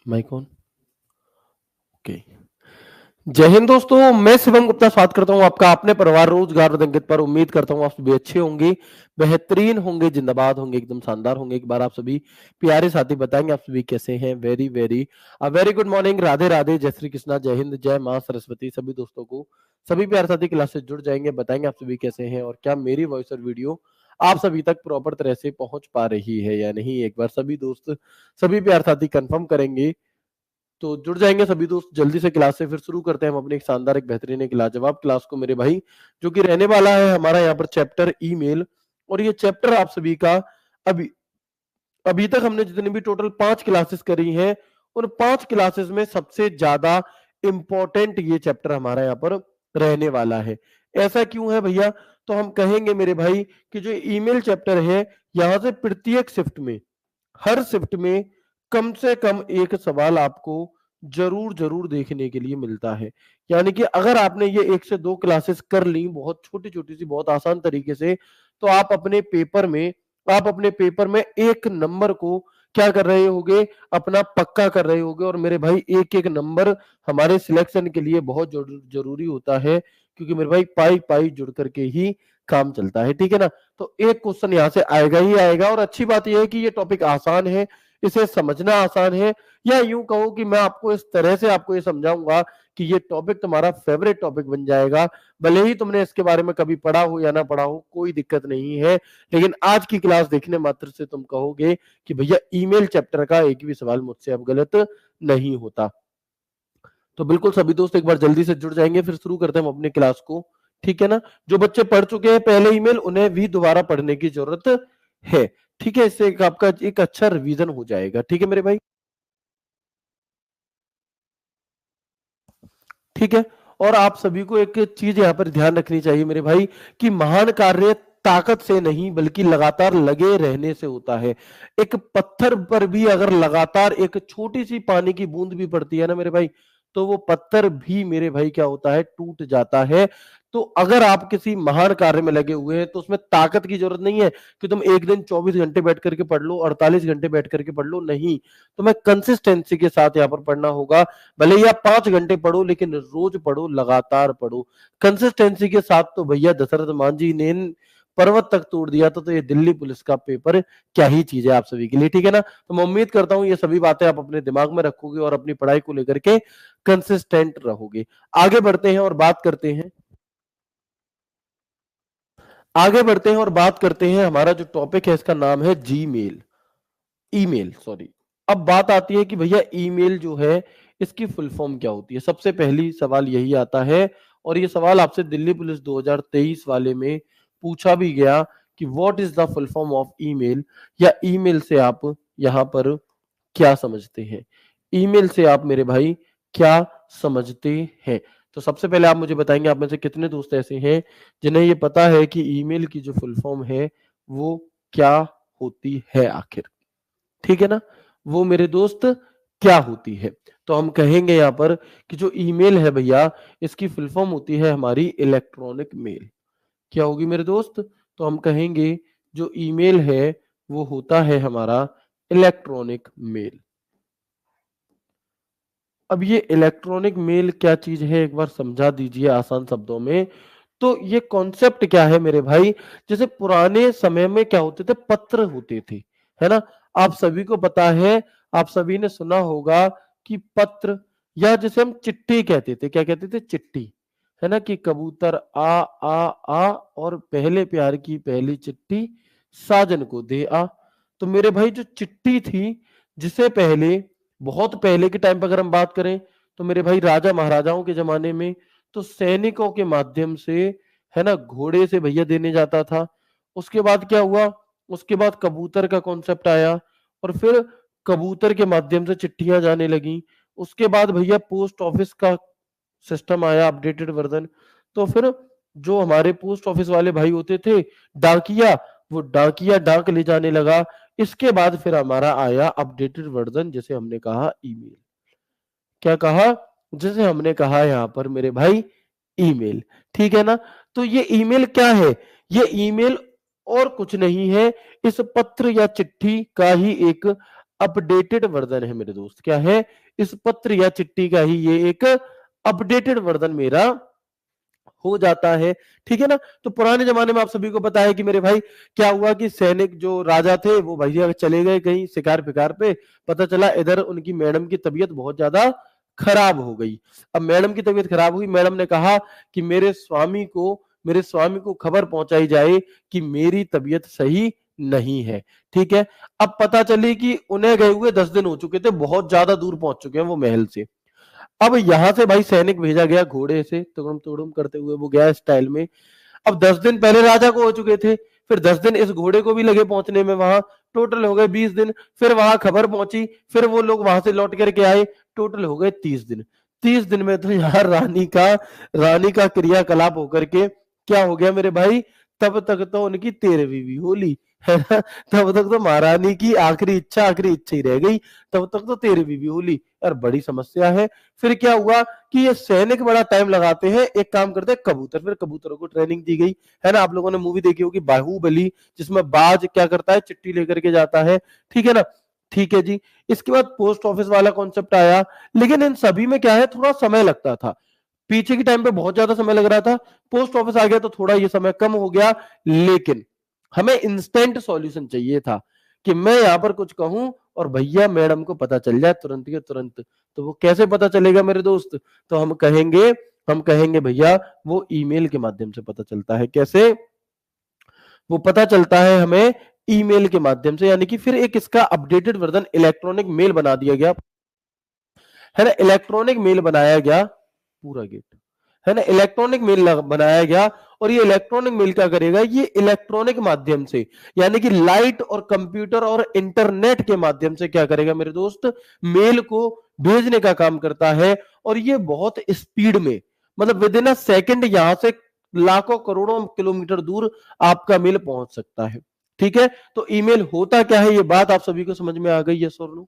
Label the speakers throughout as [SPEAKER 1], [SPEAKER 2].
[SPEAKER 1] Mic on. Okay. जय हिंद दोस्तों, मैं शिवम गुप्ता स्वागत करता हूं आपका अपने परिवार रोजगार और अंकित पर। उम्मीद करता हूं आप सभी अच्छे होंगे, बेहतरीन होंगे, जिंदाबाद होंगे, एकदम शानदार होंगे। एक बार आप सभी प्यारे साथी बताएंगे आप सभी कैसे हैं। Very very very good morning, Radhe Radhe, जय श्री कृष्णा, जय हिंद, जय मां सरस्वती। सभी दोस्तों को, सभी प्यारे साथी क्लास से जुड़ जाएंगे, बताएंगे आप सभी कैसे हैं और क्या मेरी वॉइस और वीडियो आप सभी तक प्रॉपर तरह से पहुंच पा रही है या नहीं। एक बार सभी दोस्त, सभी प्यारे साथी कंफर्म करेंगे तो जुड़ जाएंगे सभी दोस्त जल्दी से। क्लास से फिर शुरू करते हैं हम अपनी एक शानदार, एक बेहतरीन, एक लाजवाब क्लास को मेरे भाई, जो कि रहने वाला है हमारा यहाँ पर चैप्टर ईमेल। और ये चैप्टर आप सभी का अभी अभी तक हमने जितनी भी टोटल 5 क्लासेस करी हैं, उन 5 क्लासेस में सबसे ज्यादा इंपॉर्टेंट ये चैप्टर हमारा यहाँ पर रहने वाला है। ऐसा क्यों है भैया? तो हम कहेंगे मेरे भाई कि जो ईमेल चैप्टर है, यहाँ से प्रत्येक शिफ्ट में, हर शिफ्ट में कम से कम एक सवाल आपको जरूर जरूर देखने के लिए मिलता है। यानी कि अगर आपने ये 1 से 2 क्लासेस कर ली बहुत छोटी छोटी सी, बहुत आसान तरीके से, तो आप अपने पेपर में 1 नंबर को क्या कर रहे होगे, अपना पक्का कर रहे होगे। और मेरे भाई एक एक नंबर हमारे सिलेक्शन के लिए बहुत जरूरी होता है, क्योंकि मेरे भाई पाई पाई जुड़ करके ही काम चलता है, ठीक है ना। तो एक क्वेश्चन यहाँ से आएगा ही आएगा। और अच्छी बात यह है कि ये टॉपिक आसान है, इसे समझना आसान है, या यूं कहो कि मैं आपको इस तरह से आपको ये समझाऊंगा कि ये टॉपिक तुम्हारा फेवरेट टॉपिक बन जाएगा। भले ही तुमने इसके बारे में कभी पढ़ा हो या ना पढ़ा हो, कोई दिक्कत नहीं है, लेकिन आज की क्लास देखने मात्र से तुम कहोगे कि भैया ईमेल चैप्टर का एक भी सवाल मुझसे अब गलत नहीं होता। तो बिल्कुल सभी दोस्त एक बार जल्दी से जुड़ जाएंगे, फिर शुरू करते हैं हम अपनी क्लास को, ठीक है ना। जो बच्चे पढ़ चुके हैं पहले ईमेल, उन्हें भी दोबारा पढ़ने की जरूरत है, ठीक है। इससे आपका एक अच्छा रिवीजन हो जाएगा, ठीक है मेरे भाई, ठीक है। और आप सभी को एक चीज यहाँ पर ध्यान रखनी चाहिए मेरे भाई, कि महान कार्य ताकत से नहीं बल्कि लगातार लगे रहने से होता है। एक पत्थर पर भी अगर लगातार एक छोटी सी पानी की बूंद भी पड़ती है ना मेरे भाई, तो वो पत्थर भी मेरे भाई क्या होता है, टूट जाता है। तो अगर आप किसी महान कार्य में लगे हुए हैं, तो उसमें ताकत की जरूरत नहीं है कि तुम एक दिन 24 घंटे बैठ करके पढ़ लो, 48 घंटे बैठ करके पढ़ लो, नहीं। तुम्हें कंसिस्टेंसी के साथ यहाँ पर पढ़ना होगा। भले ही आप 5 घंटे पढ़ो, लेकिन रोज पढ़ो, लगातार पढ़ो कंसिस्टेंसी के साथ। तो भैया दशरथ मांझी ने पर्वत तक तोड़ दिया था, तो ये दिल्ली पुलिस का पेपर क्या ही चीज है आप सभी के लिए, ठीक है ना। तो मैं उम्मीद करता हूं ये सभी बातें आप अपने दिमाग में रखोगे और अपनी पढ़ाई को लेकर के कंसिस्टेंट रहोगे। आगे बढ़ते हैं और बात करते हैं, और बात करते हैं, हमारा जो टॉपिक है इसका नाम है जीमेल, ईमेल सॉरी। अब बात आती है कि भैया ईमेल जो है इसकी फुल फॉर्म क्या होती है। सबसे पहली सवाल यही आता है, और ये सवाल आपसे दिल्ली पुलिस 2023 वाले में पूछा भी गया कि what is the full form of email, या ईमेल से आप यहाँ पर क्या समझते हैं, ईमेल से आप मेरे भाई क्या समझते हैं। तो सबसे पहले आप मुझे बताएंगे, आप में से कितने दोस्त ऐसे हैं जिन्हें ये पता है कि ईमेल की जो फुल फॉर्म है वो क्या होती है आखिर, ठीक है ना, वो मेरे दोस्त क्या होती है। तो हम कहेंगे यहां पर कि जो ईमेल है भैया, इसकी फुल फॉर्म होती है हमारी इलेक्ट्रॉनिक मेल। क्या होगी मेरे दोस्त? तो हम कहेंगे जो ईमेल है वो होता है हमारा इलेक्ट्रॉनिक मेल। अब ये इलेक्ट्रॉनिक मेल क्या चीज है, एक बार समझा दीजिए आसान शब्दों में। तो ये कॉन्सेप्ट क्या है मेरे भाई, जैसे पुराने समय में क्या होते थे, पत्र होते थे, है ना। आप सभी को पता है, आप सभी ने सुना होगा कि पत्र, या जैसे हम चिट्ठी कहते थे, क्या कहते थे, चिट्ठी, है ना, कि कबूतर आ आ आ और पहले प्यार की पहली चिट्ठी साजन को दे आ। तो मेरे भाई जो चिट्ठी थी, जिसे पहले, बहुत पहले के टाइम पर अगर हम बात करें, तो मेरे भाई राजा महाराजाओं के जमाने में तो सैनिकों के माध्यम से, है ना, घोड़े से भैया देने जाता था। उसके बाद क्या हुआ, उसके बाद कबूतर का कॉन्सेप्ट आया, और फिर कबूतर के माध्यम से चिट्ठियां जाने लगी। उसके बाद भैया पोस्ट ऑफिस का सिस्टम आया, अपडेटेड वर्जन। तो फिर जो हमारे पोस्ट ऑफिस वाले भाई होते थे, डाकिया, वो डाकिया डाक ले जाने लगा। इसके बाद फिर हमारा आया अपडेटेड वर्जन, जिसे हमने कहा ईमेल। क्या कहा? जैसे हमने कहा यहाँ पर मेरे भाई ईमेल, ठीक है ना। तो ये ईमेल क्या है? ये ईमेल और कुछ नहीं है, इस पत्र या चिट्ठी का ही एक अपडेटेड वर्जन है मेरे दोस्त। क्या है? इस पत्र या चिट्ठी का ही ये एक अपडेटेड वर्जन मेरा हो जाता है। ठीक है ना? तो पुराने जमाने में आप सभी को पता है कि मेरे भाई क्या हुआ कि सैनिक जो राजा थे वो भैया चले गए कहीं शिकार फिकार पे, पता चला इधर उनकी मैडम की तबीयत बहुत ज्यादा खराब हो गई। अब मैडम की तबीयत खराब हुई, मैडम ने कहा कि मेरे स्वामी को खबर पहुंचाई जाए कि मेरी तबीयत सही नहीं है। ठीक है? अब पता चली कि उन्हें गए हुए 10 दिन हो चुके थे, बहुत ज्यादा दूर पहुंच चुके हैं वो महल से। अब यहां से भाई सैनिक भेजा गया घोड़े से तुड़ुम तुड़ुम करते हुए, वो गया स्टाइल में। अब 10 दिन पहले राजा को हो चुके थे, फिर 10 दिन इस घोड़े को भी लगे पहुंचने में, वहां टोटल हो गए 20 दिन। फिर वहां खबर पहुंची, फिर वो लोग वहां से लौट करके आए, टोटल हो गए 30 दिन। 30 दिन में तो यार रानी का क्रियाकलाप होकर के क्या हो गया मेरे भाई, तब तक तो उनकी 13वीं भी होली है ना, तब तक तो महारानी की आखिरी इच्छा ही रह गई, तब तक तो 13वीं भी होली। यार बड़ी समस्या है। फिर क्या हुआ कि ये सैनिक बड़ा टाइम लगाते हैं, एक काम करते हैं कबूतर, फिर कबूतरों को ट्रेनिंग दी गई है ना। आप लोगों ने मूवी देखी होगी बाहुबली, जिसमें बाज क्या करता है, चिट्ठी लेकर के जाता है। ठीक है ना? ठीक है जी। इसके बाद पोस्ट ऑफिस वाला कॉन्सेप्ट आया, लेकिन इन सभी में क्या है, थोड़ा समय लगता था। पीछे के टाइम पे बहुत ज्यादा समय लग रहा था, पोस्ट ऑफिस आ गया तो थोड़ा ये समय कम हो गया। लेकिन हमें इंस्टेंट सॉल्यूशन चाहिए था कि मैं यहां पर कुछ कहूं और भैया मैडम को पता चल जाए तुरंत के तुरंत। तो वो कैसे पता चलेगा मेरे दोस्त? तो हम कहेंगे भैया वो ईमेल के माध्यम से पता चलता है। कैसे? वो पता चलता है हमें ईमेल के माध्यम से, यानी कि फिर एक इसका अपडेटेड वर्जन इलेक्ट्रॉनिक मेल बना दिया गया है ना। इलेक्ट्रॉनिक मेल बनाया गया, पूरा गेट है ना, इलेक्ट्रॉनिक मेल बनाया गया। और ये इलेक्ट्रॉनिक मेल क्या करेगा, ये इलेक्ट्रॉनिक माध्यम से, यानी कि लाइट और कंप्यूटर और इंटरनेट के माध्यम से क्या करेगा मेरे दोस्त, मेल को भेजने का काम करता है। और ये बहुत स्पीड में, मतलब विद इन अ सेकेंड यहां से लाखों करोड़ों किलोमीटर दूर आपका मेल पहुंच सकता है। ठीक है? तो ईमेल होता क्या है, ये बात आप सभी को समझ में आ गई है सर?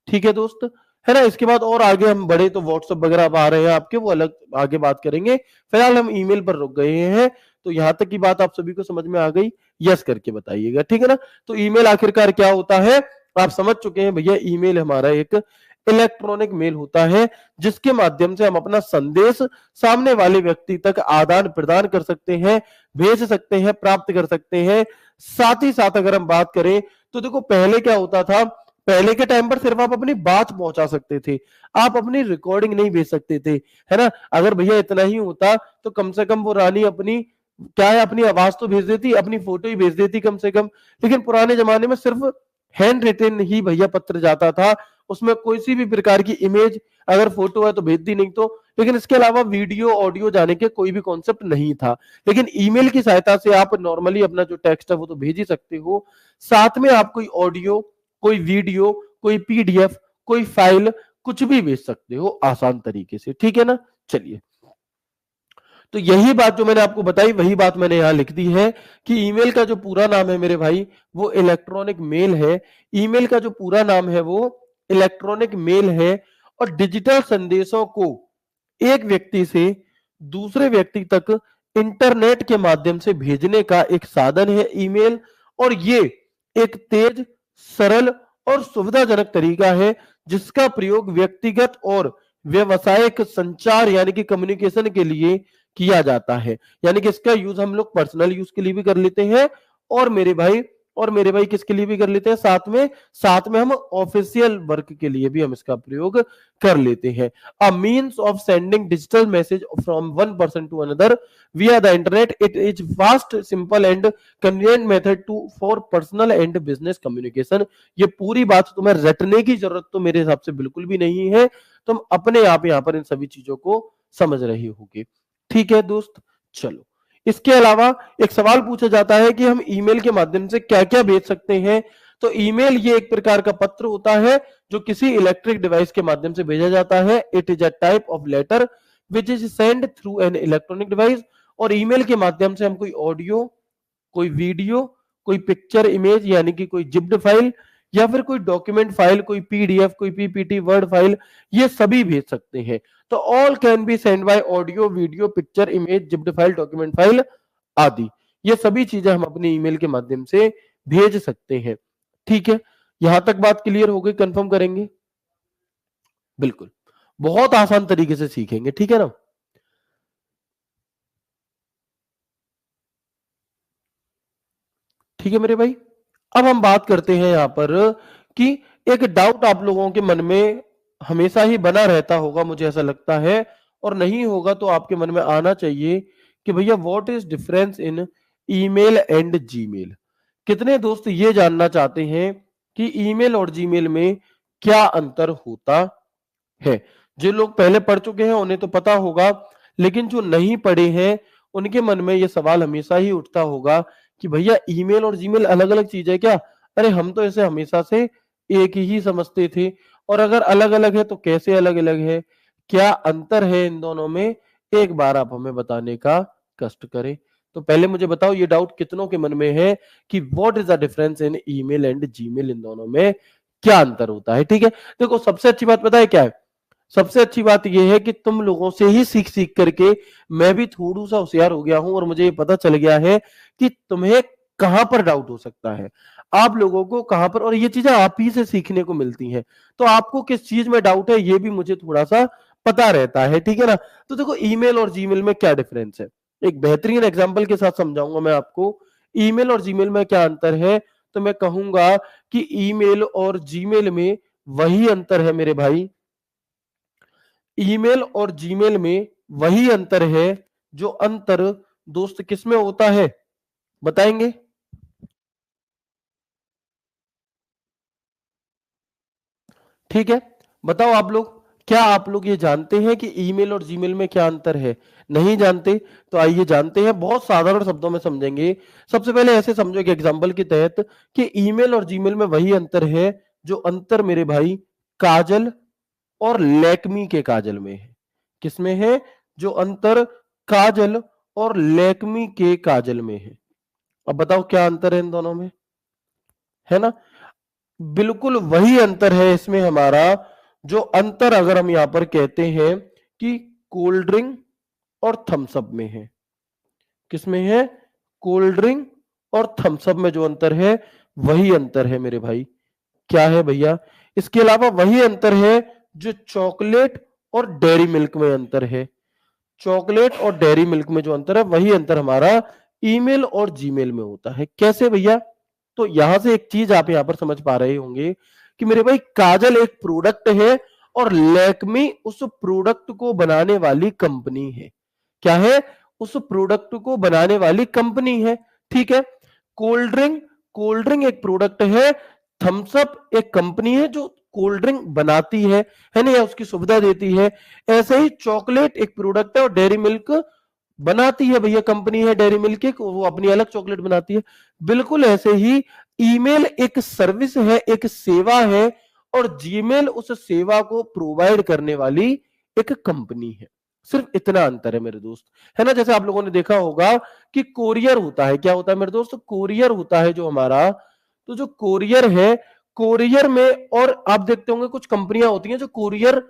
[SPEAKER 1] ठीक है दोस्त, है ना। इसके बाद और आगे हम बढ़े तो व्हाट्सएप वगैरह अब आ रहे हैं आपके, वो अलग आगे बात करेंगे। फिलहाल हम ईमेल पर रुक गए हैं। तो यहां तक की बात आप सभी को समझ में आ गई? यस करके बताइएगा। ठीक है ना? तो ईमेल आखिरकार क्या होता है, आप समझ चुके हैं भैया। ईमेल हमारा एक इलेक्ट्रॉनिक मेल होता है, जिसके माध्यम से हम अपना संदेश सामने वाले व्यक्ति तक आदान प्रदान कर सकते हैं, भेज सकते हैं, प्राप्त कर सकते हैं। साथ ही साथ अगर हम बात करें तो देखो पहले क्या होता था, पहले के टाइम पर सिर्फ आप अपनी बात पहुंचा सकते थे, आप अपनी रिकॉर्डिंग नहीं भेज सकते थे, है ना। अगर भैया इतना ही होता तो कम से कम वो रानी अपनी क्या है, अपनी आवाज तो भेज देती, अपनी फोटो ही भेज देती कम से कम। लेकिन पुराने जमाने में सिर्फ हैंड रिटन ही भैया पत्र जाता था, उसमें कोई सी भी प्रकार की इमेज, अगर फोटो है तो भेज दी, नहीं तो। लेकिन इसके अलावा वीडियो ऑडियो जाने के कोई भी कॉन्सेप्ट नहीं था। लेकिन ईमेल की सहायता से आप नॉर्मली अपना जो टेक्स्ट है वो तो भेज ही सकते हो, साथ में आप कोई ऑडियो, कोई वीडियो, कोई पीडीएफ, कोई फाइल, कुछ भी भेज सकते हो आसान तरीके से। ठीक है ना? चलिए, तो यही बात जो मैंने आपको बताई वही बात मैंने यहां लिख दी है कि ईमेल का जो पूरा नाम है मेरे भाई वो इलेक्ट्रॉनिक मेल है। ईमेल का जो पूरा नाम है वो इलेक्ट्रॉनिक मेल है। और डिजिटल संदेशों को एक व्यक्ति से दूसरे व्यक्ति तक इंटरनेट के माध्यम से भेजने का एक साधन है ईमेल। और ये एक तेज, सरल और सुविधाजनक तरीका है जिसका प्रयोग व्यक्तिगत और व्यवसायिक संचार यानी कि कम्युनिकेशन के लिए किया जाता है। यानी कि इसका यूज हम लोग पर्सनल यूज के लिए भी कर लेते हैं, और मेरे भाई किसके लिए भी कर लेते हैं, साथ में हम ऑफिशियल वर्क के लिए भी हम इसका प्रयोग कर लेते हैं। A means of sending digital message from one person to another via the internet. It is fast, simple and convenient method to for personal and business communication. ये पूरी बात तुम्हें रटने की जरूरत तो मेरे हिसाब से बिल्कुल भी नहीं है, तुम अपने आप यहाँ पर इन सभी चीजों को समझ रहे होगे। ठीक है दोस्त, चलो। इसके अलावा एक सवाल पूछा जाता है कि हम ईमेल के माध्यम से क्या क्या भेज सकते हैं। तो ईमेल ये एक प्रकार का पत्र होता है जो किसी इलेक्ट्रिक डिवाइस के माध्यम से भेजा जाता है। It is a type of letter which is send through an electronic device. और ईमेल के माध्यम से हम कोई ऑडियो, कोई वीडियो, कोई पिक्चर इमेज यानी कि कोई जिप्ड फाइल, या फिर कोई डॉक्यूमेंट फाइल, कोई पीडीएफ, कोई पीपीटी, वर्ड फाइल, ये सभी भेज सकते हैं। तो all can be send by audio, video, picture, image, zipped file, document file आदि। ये सभी चीजें हम अपने ईमेल के माध्यम से भेज सकते हैं। ठीक है, यहां तक बात क्लियर हो गई? कंफर्म करेंगे? बिल्कुल, बहुत आसान तरीके से सीखेंगे, ठीक है ना? ठीक है मेरे भाई। अब हम बात करते हैं यहां पर कि एक डाउट आप लोगों के मन में हमेशा ही बना रहता होगा, मुझे ऐसा लगता है, और नहीं होगा तो आपके मन में आना चाहिए कि भैया what is difference in email and Gmail. कितने दोस्त ये जानना चाहते हैं कि ईमेल और जीमेल में क्या अंतर होता है? जो लोग पहले पढ़ चुके हैं उन्हें तो पता होगा, लेकिन जो नहीं पढ़े हैं उनके मन में यह सवाल हमेशा ही उठता होगा कि भैया ईमेल और जीमेल अलग अलग चीज है क्या? अरे हम तो इसे हमेशा से एक ही समझते थे, और अगर अलग अलग है तो कैसे अलग अलग है, क्या अंतर है इन दोनों में? एक बार आप हमें बताने का कष्ट करें। तो पहले मुझे बताओ ये डाउट कितनों के मन में है कि what is the difference in email and Gmail, इन दोनों में क्या अंतर होता है? ठीक है, देखो सबसे अच्छी बात पता है क्या है? सबसे अच्छी बात यह है कि तुम लोगों से ही सीख सीख करके मैं भी थोड़ा सा होशियार हो गया हूं, और मुझे ये पता चल गया है कि तुम्हें कहां पर डाउट हो सकता है, आप लोगों को कहां पर, और ये चीजें आप ही से सीखने को मिलती हैं। तो आपको किस चीज में डाउट है ये भी मुझे थोड़ा सा पता रहता है, ठीक है ना? तो देखो ईमेल और जीमेल में क्या डिफरेंस है, एक बेहतरीन एग्जाम्पल के साथ समझाऊंगा मैं आपको। ईमेल और जीमेल में क्या अंतर है, तो मैं कहूंगा कि ईमेल और जीमेल में वही अंतर है मेरे भाई, ईमेल और जीमेल में वही अंतर है जो अंतर दोस्त किसमें होता है, बताएंगे? ठीक है, बताओ आप लोग, क्या आप लोग ये जानते हैं कि ईमेल और जीमेल में क्या अंतर है? नहीं जानते? तो आइए जानते हैं, बहुत साधारण शब्दों में समझेंगे। सबसे पहले ऐसे समझो एक एग्जांपल के तहत कि ईमेल और जीमेल में वही अंतर है जो अंतर मेरे भाई काजल और लैक्मी के काजल में है। किसमें है? जो अंतर काजल और लैक्मी के काजल में है। अब बताओ क्या अंतर है इन दोनों में, है ना? बिल्कुल वही अंतर है इसमें हमारा, जो अंतर अगर हम यहां पर कहते हैं कि कोल्ड ड्रिंक और थम्स अप में है। किसमें है? कोल्ड ड्रिंक और थम्स अप में जो अंतर है वही अंतर है मेरे भाई। क्या है भैया? इसके अलावा वही अंतर है जो चॉकलेट और डेयरी मिल्क में अंतर है। चॉकलेट और डेयरी मिल्क में जो अंतर है वही अंतर हमारा ईमेल और जीमेल में होता है। कैसे भैया? तो यहां से एक चीज आप यहां पर समझ पा रहे होंगे कि मेरे भाई काजल एक प्रोडक्ट है और लैक्मी उस प्रोडक्ट को बनाने वाली कंपनी है। क्या है? उस प्रोडक्ट को बनाने वाली कंपनी है, ठीक है? कोल्ड ड्रिंक, कोल्ड ड्रिंक एक प्रोडक्ट है, थम्स अप एक कंपनी है जो कोल्ड ड्रिंक बनाती है ना, या उसकी सुविधा देती है। ऐसे ही चॉकलेट एक प्रोडक्ट है और डेयरी मिल्क बनाती है भैया, कंपनी है डेयरी मिल्क की, वो अपनी अलग चॉकलेट बनाती है। बिल्कुल ऐसे ही ईमेल एक सर्विस है, एक सेवा है, और जीमेल उस सेवा को प्रोवाइड करने वाली एक कंपनी है। सिर्फ इतना अंतर है मेरे दोस्त, है ना? जैसे आप लोगों ने देखा होगा कि कोरियर होता है, क्या होता है मेरे दोस्त? कोरियर होता है जो हमारा, तो जो कोरियर है, कोरियर में, और आप देखते होंगे कुछ कंपनियां होती हैं जो कोरियर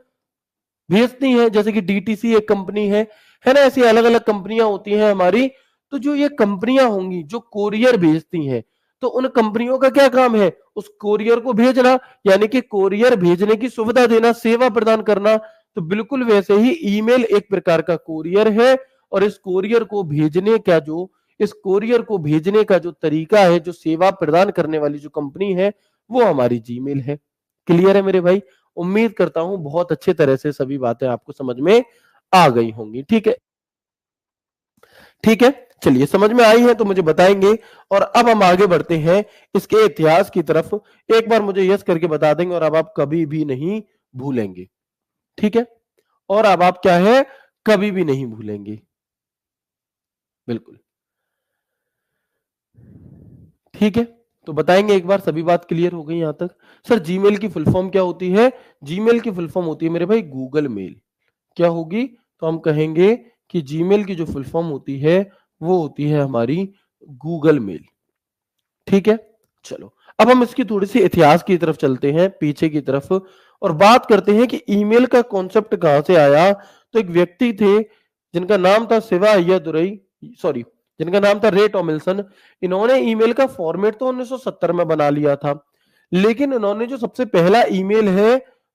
[SPEAKER 1] भेजती हैं, जैसे कि डीटीसी एक कंपनी है ना? ऐसी अलग अलग कंपनियां होती हैं हमारी। तो जो ये कंपनियां होंगी जो कोरियर भेजती हैं, तो उन कंपनियों का क्या काम है? उस कोरियर को भेजना, यानी कि कोरियर भेजने की सुविधा देना, सेवा प्रदान करना। तो बिल्कुल वैसे ही ईमेल एक प्रकार का कोरियर है, और इस कोरियर को भेजने का जो तरीका है, जो सेवा प्रदान करने वाली जो कंपनी है, वो हमारी जीमेल है। क्लियर है मेरे भाई? उम्मीद करता हूं बहुत अच्छे तरह से सभी बातें आपको समझ में आ गई होंगी, ठीक है? ठीक है, चलिए समझ में आई है तो मुझे बताएंगे। और अब हम आगे बढ़ते हैं इसके इतिहास की तरफ। एक बार मुझे यस करके बता देंगे और अब आप कभी भी नहीं भूलेंगे, ठीक है? और अब आप क्या है, कभी भी नहीं भूलेंगे, बिल्कुल। ठीक है, तो बताएंगे एक बार, सभी बात क्लियर हो गई यहां तक? सर जीमेल की फुल फॉर्म क्या होती है? जीमेल की फुल फॉर्म होती है मेरे भाई गूगल मेल। क्या होगी? तो हम कहेंगे कि जीमेल की जो फुल फॉर्म होती है वो होती है हमारी गूगल मेल, ठीक है? चलो, अब हम इसकी थोड़ी सी इतिहास की तरफ चलते हैं, पीछे की तरफ, और बात करते हैं कि ईमेल का कॉन्सेप्ट कहां से आया। तो एक व्यक्ति थे जिनका नाम था शिवा अय्यादुरई, सॉरी, जिनका नाम था रे टॉमिल्सन। इन्होंने ईमेल का फॉर्मेट तो 1970 में बना लिया था, लेकिन इन्होंने जो सबसे पहला ईमेल है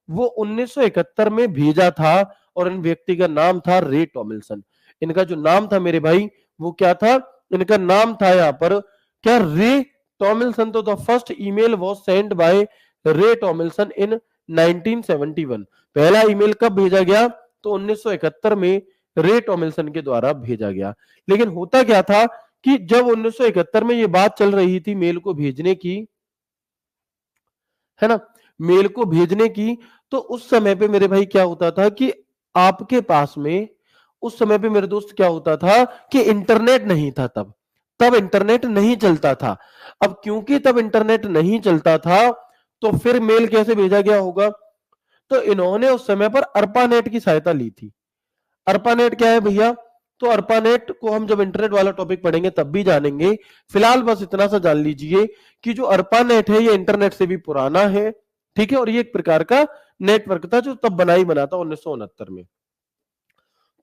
[SPEAKER 1] वो 1971 में भेजा था और इन व्यक्ति का नाम था रे टॉमिल्सन। इनका जो नाम था मेरे भाई वो क्या था, इनका नाम था यहाँ पर क्या, रे टॉमिल्सन। तो the first email was send by Ray Tomlinson इन 1971। पहला ईमेल कब भेजा गया, तो 1971 में रे टॉमिल्सन के द्वारा भेजा गया। लेकिन होता क्या था कि जब 1971 में ये बात चल रही थी मेल को भेजने की, है ना, मेल को भेजने की, तो उस समय पे मेरे भाई क्या होता था कि आपके पास में उस समय पे मेरे दोस्त क्या होता था कि इंटरनेट नहीं था। तब तब इंटरनेट नहीं चलता था। अब क्योंकि तब इंटरनेट नहीं चलता था तो फिर मेल कैसे भेजा गया होगा, तो इन्होंने उस समय पर अर्पानेट की सहायता ली थी। अर्पानेट क्या है भैया, तो अर्पानेट को हम जब इंटरनेट वाला टॉपिक पढ़ेंगे तब भी जानेंगे। फिलहाल बस इतना सा जान लीजिए कि जो अर्पानेट है ये इंटरनेट से भी पुराना है, ठीक है, और ये एक प्रकार का नेटवर्क था जो तब बना था 1969 में।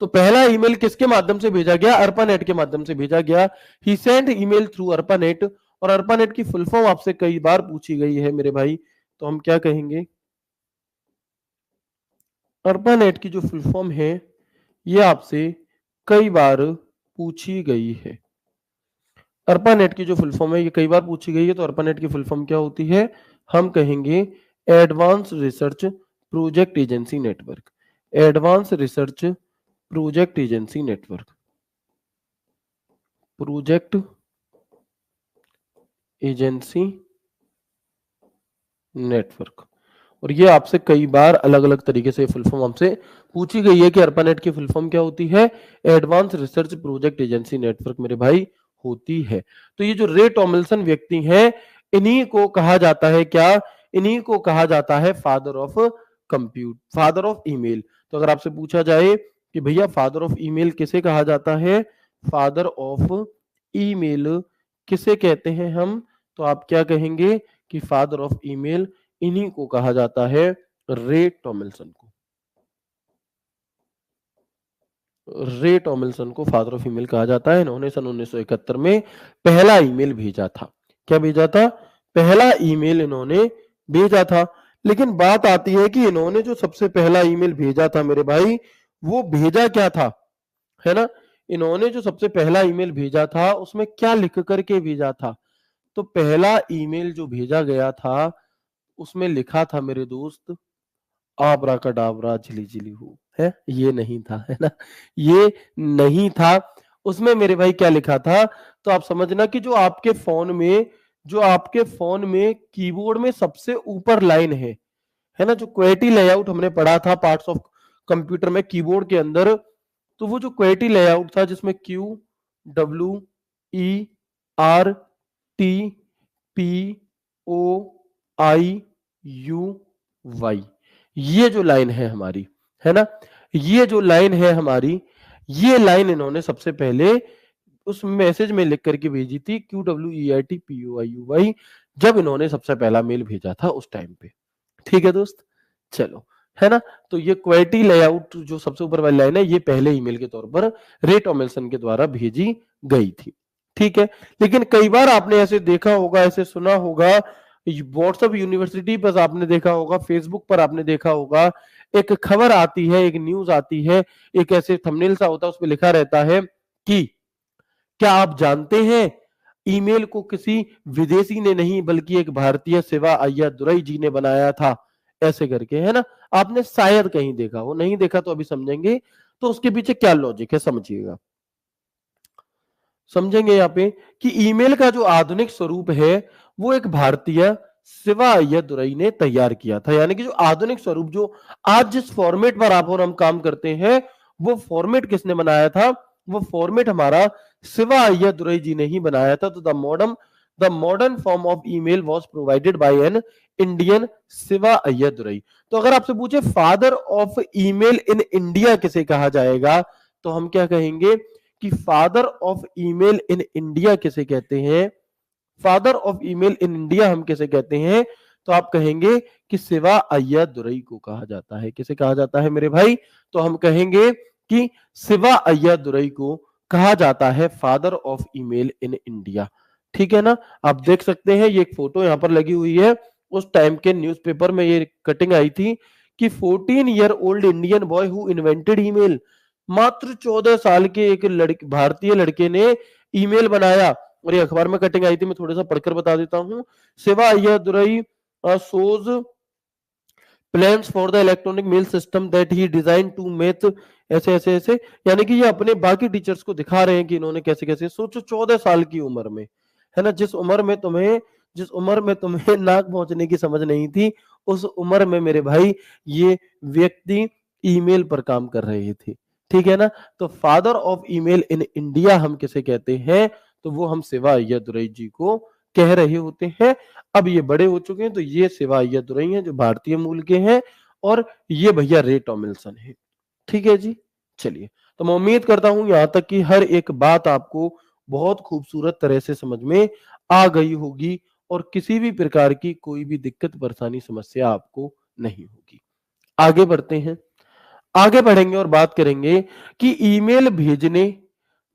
[SPEAKER 1] तो पहला ईमेल किसके माध्यम से भेजा गया, अर्पानेट के माध्यम से भेजा गया। ही सेंट ईमेल थ्रू अर्पानेट। और अर्पानेट की फुल फॉर्म आपसे कई बार पूछी गई है मेरे भाई, तो हम क्या कहेंगे, अर्पानेट की जो फुल फॉर्म है ये आपसे कई बार पूछी गई है। अर्पानेट की जो फुल फॉर्म है ये कई बार पूछी गई है। तो अर्पानेट की फुल फॉर्म क्या होती है, हम कहेंगे advance research project agency network. Advance research project agency network, project agency network. और ये आपसे कई बार अलग अलग तरीके से फुल फॉर्म हमसे पूछी गई है कि अर्पानेट की फुल फॉर्म क्या होती है, advance research project agency network मेरे भाई होती है। तो ये जो रे टॉमिल्सन व्यक्ति हैं इन्हीं को कहा जाता है क्या, इन्हीं को कहा जाता है father of compute, father of email. तो अगर आपसे पूछा जाए कि भैया फादर ऑफ ईमेल किसे कहा जाता है, फादर ऑफ ईमेल किसे कहते हैं हम, तो आप क्या कहेंगे कि फादर ऑफ ईमेल इन्हीं को कहा जाता है, रे टॉमिल्सन को। रे टॉमिल्सन को फादर ऑफ ईमेल कहा जाता है। इन्होंने सन 1971 में पहला ईमेल भेजा था। क्या भेजा था, पहला ईमेल इन्होंने भेजा था। लेकिन बात आती है कि इन्होंने जो सबसे पहला ईमेल भेजा था मेरे भाई वो भेजा क्या था, है ना, इन्होंने जो सबसे पहला ईमेल भेजा था उसमें क्या लिख करके भेजा था, तो पहला ईमेल जो भेजा गया था उसमें लिखा था मेरे दोस्त आबरा कडाबरा झिली झिली हो, है, ये नहीं था, है ना, ये नहीं था। उसमें मेरे भाई क्या लिखा था, तो आप समझना कि जो आपके फोन में कीबोर्ड में सबसे ऊपर लाइन है ना, जो क्वेटी लेआउट हमने पढ़ा था पार्ट्स ऑफ कंप्यूटर में कीबोर्ड के अंदर, तो वो जो क्वेटी लेआउट था जिसमें Q W E R T P O I U Y, ये जो लाइन है हमारी, है ना, ये जो लाइन है हमारी, ये लाइन इन्होंने सबसे पहले उस मैसेज में लिख करके भेजी थी, QWEITPOIUY, जब इन्होंने सबसे पहला मेल भेजा था उस टाइम पे। ठीक है दोस्त, चलो, है ना, तो ये क्वेटी लेआउट जो सबसे ऊपर वाली लाइन है ये पहले ईमेल के तौर पर रे टॉमिल्सन के द्वारा भेजी गई थी। ठीक है, लेकिन कई बार आपने ऐसे देखा होगा, ऐसे सुना होगा, व्हाट्सएप यूनिवर्सिटी पर आपने देखा होगा, फेसबुक पर आपने देखा होगा, एक खबर आती है, एक न्यूज आती है, एक ऐसे थंबनेल सा होता है, उसमें लिखा रहता है कि क्या आप जानते हैं ईमेल को किसी विदेशी ने नहीं बल्कि एक भारतीय शिवा अय्यादुरई जी ने बनाया था, ऐसे करके, है ना, आपने शायद कहीं देखा हो, नहीं देखा तो अभी समझेंगे। तो उसके पीछे क्या लॉजिक है समझिएगा, समझेंगे यहाँ पे कि ईमेल का जो आधुनिक स्वरूप है वो एक भारतीय शिवा अय्यादुरई ने तैयार किया था। यानी कि जो आधुनिक स्वरूप, जो आज जिस फॉर्मेट पर आप और हम काम करते हैं, वो फॉर्मेट किसने बनाया था, वो फॉर्मेट हमारा शिवा अय्यादुरई जी ने ही बनाया था। तो the modern form of email was provided by an Indian Shiva Ayyadurai. तो अगर आपसे पूछे father of email in India किसे कहा जाएगा, तो हम क्या कहेंगे कि father of email in India किसे कहते हैं, father of email in India हम किसे कहते हैं, तो आप कहेंगे कि शिवा अय्यादुरई को कहा जाता है। किसे कहा जाता है मेरे भाई, तो हम कहेंगे कि शिवा अय्यादुरई को कहा जाता है father of email in India. ठीक है ना, आप देख सकते हैं ये एक फोटो यहां पर लगी हुई है, उस टाइम के न्यूज़पेपर में ये कटिंग आई थी कि 14 year old Indian boy who invented email, मात्र 14 साल के एक लड़के, भारतीय लड़के ने ईमेल बनाया। और ये अखबार में कटिंग आई थी, मैं थोड़ा सा पढ़कर बता देता हूं। Shiva Ayyadurai shows plans for the electronic mail system that he designed to make, ऐसे ऐसे ऐसे, यानी कि ये अपने बाकी टीचर्स को दिखा रहे हैं कि इन्होंने कैसे कैसे। सोचो 14 साल की उम्र में, है ना, जिस उम्र में तुम्हें नाक पहुंचने की समझ नहीं थी, उस उम्र में मेरे भाई ये व्यक्ति ईमेल पर काम कर रहे थे। ठीक है ना। तो father of email in India हम किसे कहते हैं, तो वो हम शिवा अय्यादुरई जी को कह रहे होते हैं। अब ये बड़े हो चुके हैं, तो ये शिवा अय्यादुरई हैं जो भारतीय मूल के हैं, और ये भैया रे टॉमिल्सन है। ठीक है जी। चलिए, तो मैं उम्मीद करता हूं यहां तक कि हर एक बात आपको बहुत खूबसूरत तरह से समझ में आ गई होगी, और किसी भी प्रकार की कोई भी दिक्कत परेशानी समस्या आपको नहीं होगी। आगे बढ़ते हैं, आगे बढ़ेंगे और बात करेंगे कि ईमेल भेजने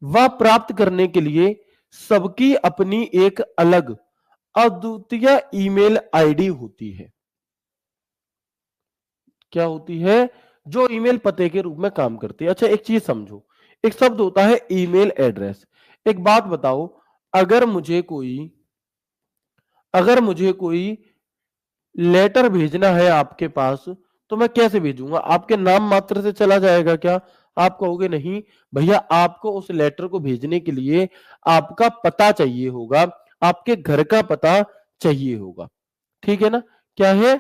[SPEAKER 1] व प्राप्त करने के लिए सबकी अपनी एक अलग अद्वितीय ईमेल आईडी होती है। क्या होती है? जो ईमेल पते के रूप में काम करती है। अच्छा, एक चीज समझो, एक शब्द होता है ईमेल एड्रेस। एक बात बताओ, अगर मुझे कोई अगर मुझे कोई लेटर भेजना है आपके पास, तो मैं कैसे भेजूंगा? आपके नाम मात्र से चला जाएगा क्या? आप कहोगे नहीं भैया, आपको उस लेटर को भेजने के लिए आपका पता चाहिए होगा, आपके घर का पता चाहिए होगा। ठीक है ना? क्या है?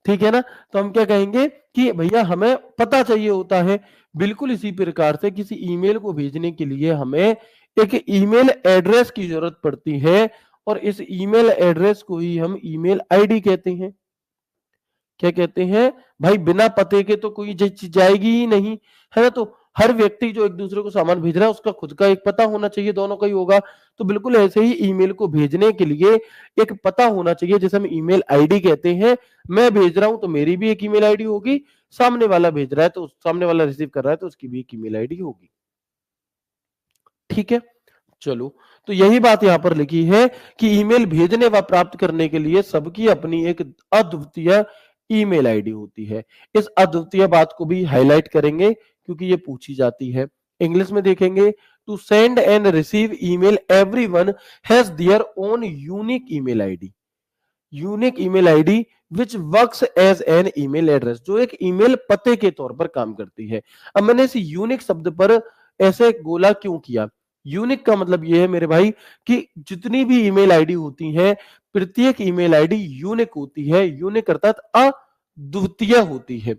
[SPEAKER 1] ठीक है ना। तो हम क्या कहेंगे कि भैया हमें पता चाहिए होता है। बिल्कुल इसी प्रकार से किसी ईमेल को भेजने के लिए हमें एक ईमेल एड्रेस की जरूरत पड़ती है, और इस ईमेल एड्रेस को ही हम ईमेल आईडी कहते हैं। क्या कहते हैं भाई? बिना पते के तो कोई चीज जाएगी ही नहीं, है ना। तो हर व्यक्ति जो एक दूसरे को सामान भेज रहा है, उसका खुद का एक पता होना चाहिए, दोनों का ही होगा। तो बिल्कुल ऐसे ही ईमेल को भेजने के लिए एक पता होना चाहिए, जिसे हम ईमेल आईडी कहते हैं। मैं भेज रहा हूं तो मेरी भी एक ईमेल आईडी होगी, सामने वाला भेज रहा है तो सामने वाला रिसीव कर रहा है तो उसकी भी एक ईमेल आईडी होगी। ठीक है। चलो, तो यही बात यहां पर लिखी है कि ईमेल भेजने व प्राप्त करने के लिए सबकी अपनी एक अद्वितीय ईमेल आईडी होती है। इस अद्वितीय बात को भी हाईलाइट करेंगे क्योंकि ये पूछी जाती है। इंग्लिश में देखेंगे, to send and receive email everyone has their own unique email ID. Unique email ID which works as an email address, जो एक ईमेल पते के तौर पर काम करती है। अब मैंने इस यूनिक शब्द पर ऐसे गोला क्यों किया? यूनिक का मतलब यह है मेरे भाई कि जितनी भी ईमेल आईडी होती हैं, प्रत्येक ईमेल आईडी यूनिक होती है। यूनिक अर्थात अद्वितीय होती है।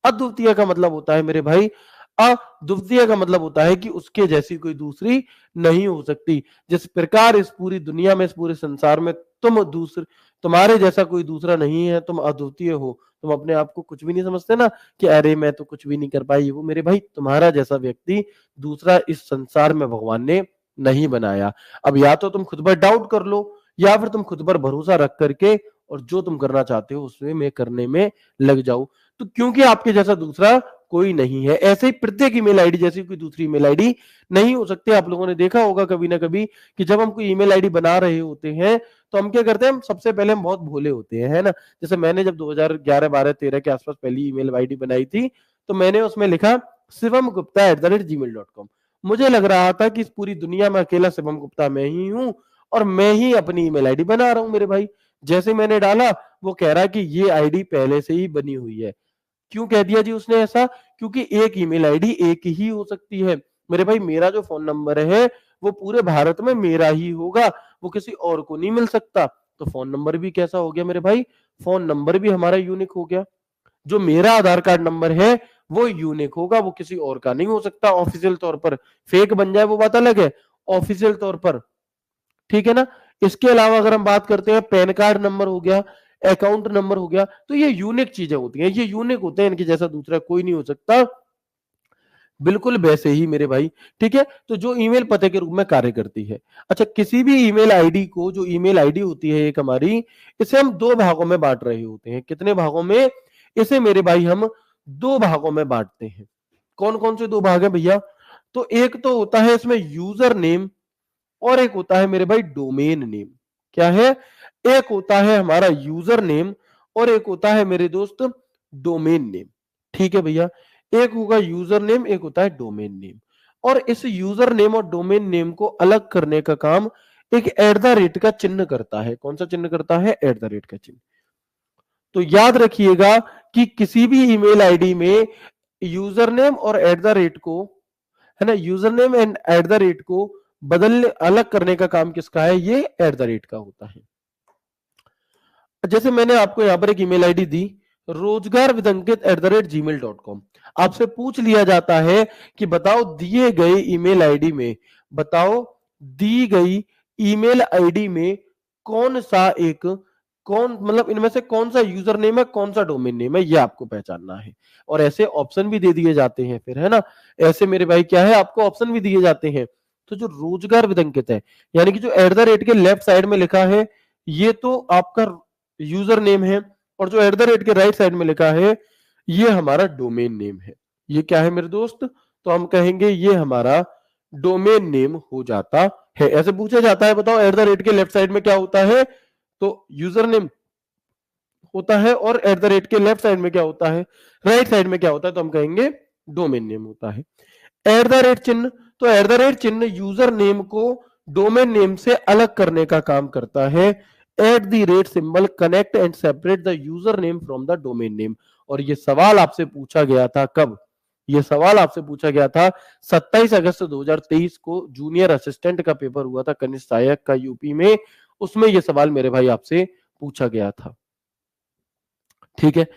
[SPEAKER 1] अद्वितीय का मतलब होता है मेरे भाई, अद्वितीय का मतलब होता है कि उसके जैसी कोई दूसरी नहीं हो सकती। जिस प्रकार इस पूरी दुनिया में, इस पूरे संसार में तुम्हारे जैसा कोई दूसरा नहीं है, तुम अद्वितीय हो। तुम अपने आप को कुछ भी नहीं समझते ना कि अरे मैं तो कुछ भी नहीं कर पाई, वो मेरे भाई तुम्हारा जैसा व्यक्ति दूसरा इस संसार में भगवान ने नहीं बनाया। अब या तो तुम खुद पर डाउट कर लो, या फिर तुम खुद पर भरोसा रख करके और जो तुम करना चाहते हो उसमें में करने में लग जाओ। तो क्योंकि आपके जैसा दूसरा कोई नहीं है, ऐसे ही प्रत्येक ईमेल आईडी जैसी कोई दूसरी ईमेल आईडी नहीं हो सकती। आप लोगों ने देखा होगा कभी ना कभी कि जब हम कोई ईमेल आईडी बना रहे होते हैं, तो हम क्या करते हैं, हम सबसे पहले हम बहुत भोले होते हैं, है ना। जैसे मैंने जब 2011 12 13 के आसपास पहली ईमेल आईडी बनाई थी, तो मैंने उसमें लिखा shivam@gmail.com। मुझे लग रहा था कि इस पूरी दुनिया में अकेला शिवम गुप्ता मैं ही हूं, और मैं ही अपनी ईमेल आईडी बना रहा हूं मेरे भाई। जैसे मैंने डाला, वो कह रहा है कि ये आईडी पहले से ही बनी हुई है। क्यों कह दिया जी उसने ऐसा? क्योंकि एक ईमेल आईडी एक ही हो सकती है मेरे भाई। मेरा जो फोन नंबर है वो पूरे भारत में मेरा ही होगा, वो किसी और को नहीं मिल सकता। तो फोन नंबर भी कैसा हो गया मेरे भाई? फोन नंबर भी हमारा यूनिक हो गया। जो मेरा आधार कार्ड नंबर है वो यूनिक होगा, वो किसी और का नहीं हो सकता। ऑफिशियल तौर पर फेक बन जाए वो बात अलग है, ऑफिशियल तौर पर। ठीक है ना। इसके अलावा अगर हम बात करते हैं, पैन कार्ड नंबर हो गया, अकाउंट नंबर हो गया, तो ये यूनिक चीजें होती हैं, ये यूनिक होते हैं, इनके जैसा दूसरा कोई नहीं हो सकता। बिल्कुल वैसे ही मेरे भाई। ठीक है। तो जो ईमेल पते के रूप में कार्य करती है। अच्छा, किसी भी ईमेल आईडी को, जो ईमेल आईडी होती है एक हमारी, इसे हम दो भागों में बांट रहे होते हैं। कितने भागों में? इसे मेरे भाई हम दो भागों में बांटते हैं। कौन कौन से दो भाग है भैया? तो एक तो होता है इसमें यूजर नेम, और एक होता है मेरे भाई डोमेन नेम। क्या है? एक होता है हमारा यूजर नेम और एक होता है मेरे दोस्त डोमेन नेम। ठीक है भैया, एक होगा यूजर नेम, एक होता है डोमेन नेम। और इस यूजर नेम और डोमेन नेम को अलग करने का काम एक एट द रेट का चिन्ह करता है। कौन सा चिन्ह करता है? एट द रेट का चिन्ह। तो याद रखिएगा कि किसी भी ईमेल आईडी में यूजर नेम और एट द रेट को, है ना, user name and at the rate को बदलने, अलग करने का काम किसका है? ये एट द रेट का होता है। जैसे मैंने आपको यहां पर एक ईमेल आईडी दी, रोजगार विद अंकित @gmail.com। आपसे पूछ लिया जाता है कि बताओ दिए गए ईमेल आईडी में, बताओ दी गई ईमेल आईडी में कौन सा एक, कौन मतलब इनमें से कौन सा यूजर नेम है, कौन सा डोमेन नेम है, ये आपको पहचानना है। और ऐसे ऑप्शन भी दे दिए जाते हैं फिर, है ना, ऐसे मेरे भाई क्या है, आपको ऑप्शन भी दिए जाते हैं। तो जो रोजगार विद अंकित है, यानी कि जो एट द रेट के लेफ्ट साइड में लिखा है, ये तो आपका यूजर नेम है, और जो एट द रेट के राइट साइड में लिखा है ये हमारा डोमेन नेम है। ये क्या है मेरे दोस्त? तो हम कहेंगे ये हमारा डोमेन नेम हो जाता है। ऐसे पूछा जाता है, बताओ एट द रेट के लेफ्ट साइड में क्या होता है? तो यूजर नेम होता है, और एट द रेट के लेफ्ट साइड में क्या होता है, राइट साइड में क्या होता है? तो हम कहेंगे डोमेन नेम होता है। एट द रेट चिन्ह, तो एट द रेट चिन्ह यूजर नेम को डोमेन नेम से अलग करने का काम करता है। At the rate symbol connect and separate the user name from the domain name. और ये सवाल आपसे पूछा गया था कब? ये सवाल आपसे पूछा गया था 27 अगस्त 2023 को, जूनियर असिस्टेंट का पेपर हुआ था कनिष्ठ सहायक का यूपी में, उसमें ये सवाल मेरे भाई आपसे पूछा गया था। ठीक है,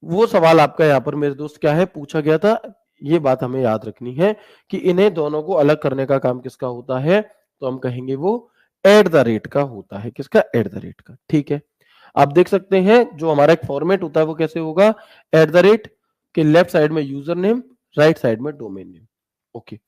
[SPEAKER 1] वो सवाल आपका यहाँ पर मेरे दोस्त क्या है, पूछा गया था। ये बात हमें याद रखनी है कि इन्हें दोनों को अलग करने का काम किसका होता है? तो हम कहेंगे वो एट द रेट का होता है। किसका? एट द रेट का। ठीक है, आप देख सकते हैं जो हमारा एक फॉर्मेट होता है वो कैसे होगा, एट द रेट के लेफ्ट साइड में यूजर नेम, राइट साइड में डोमेन नेम। ओके,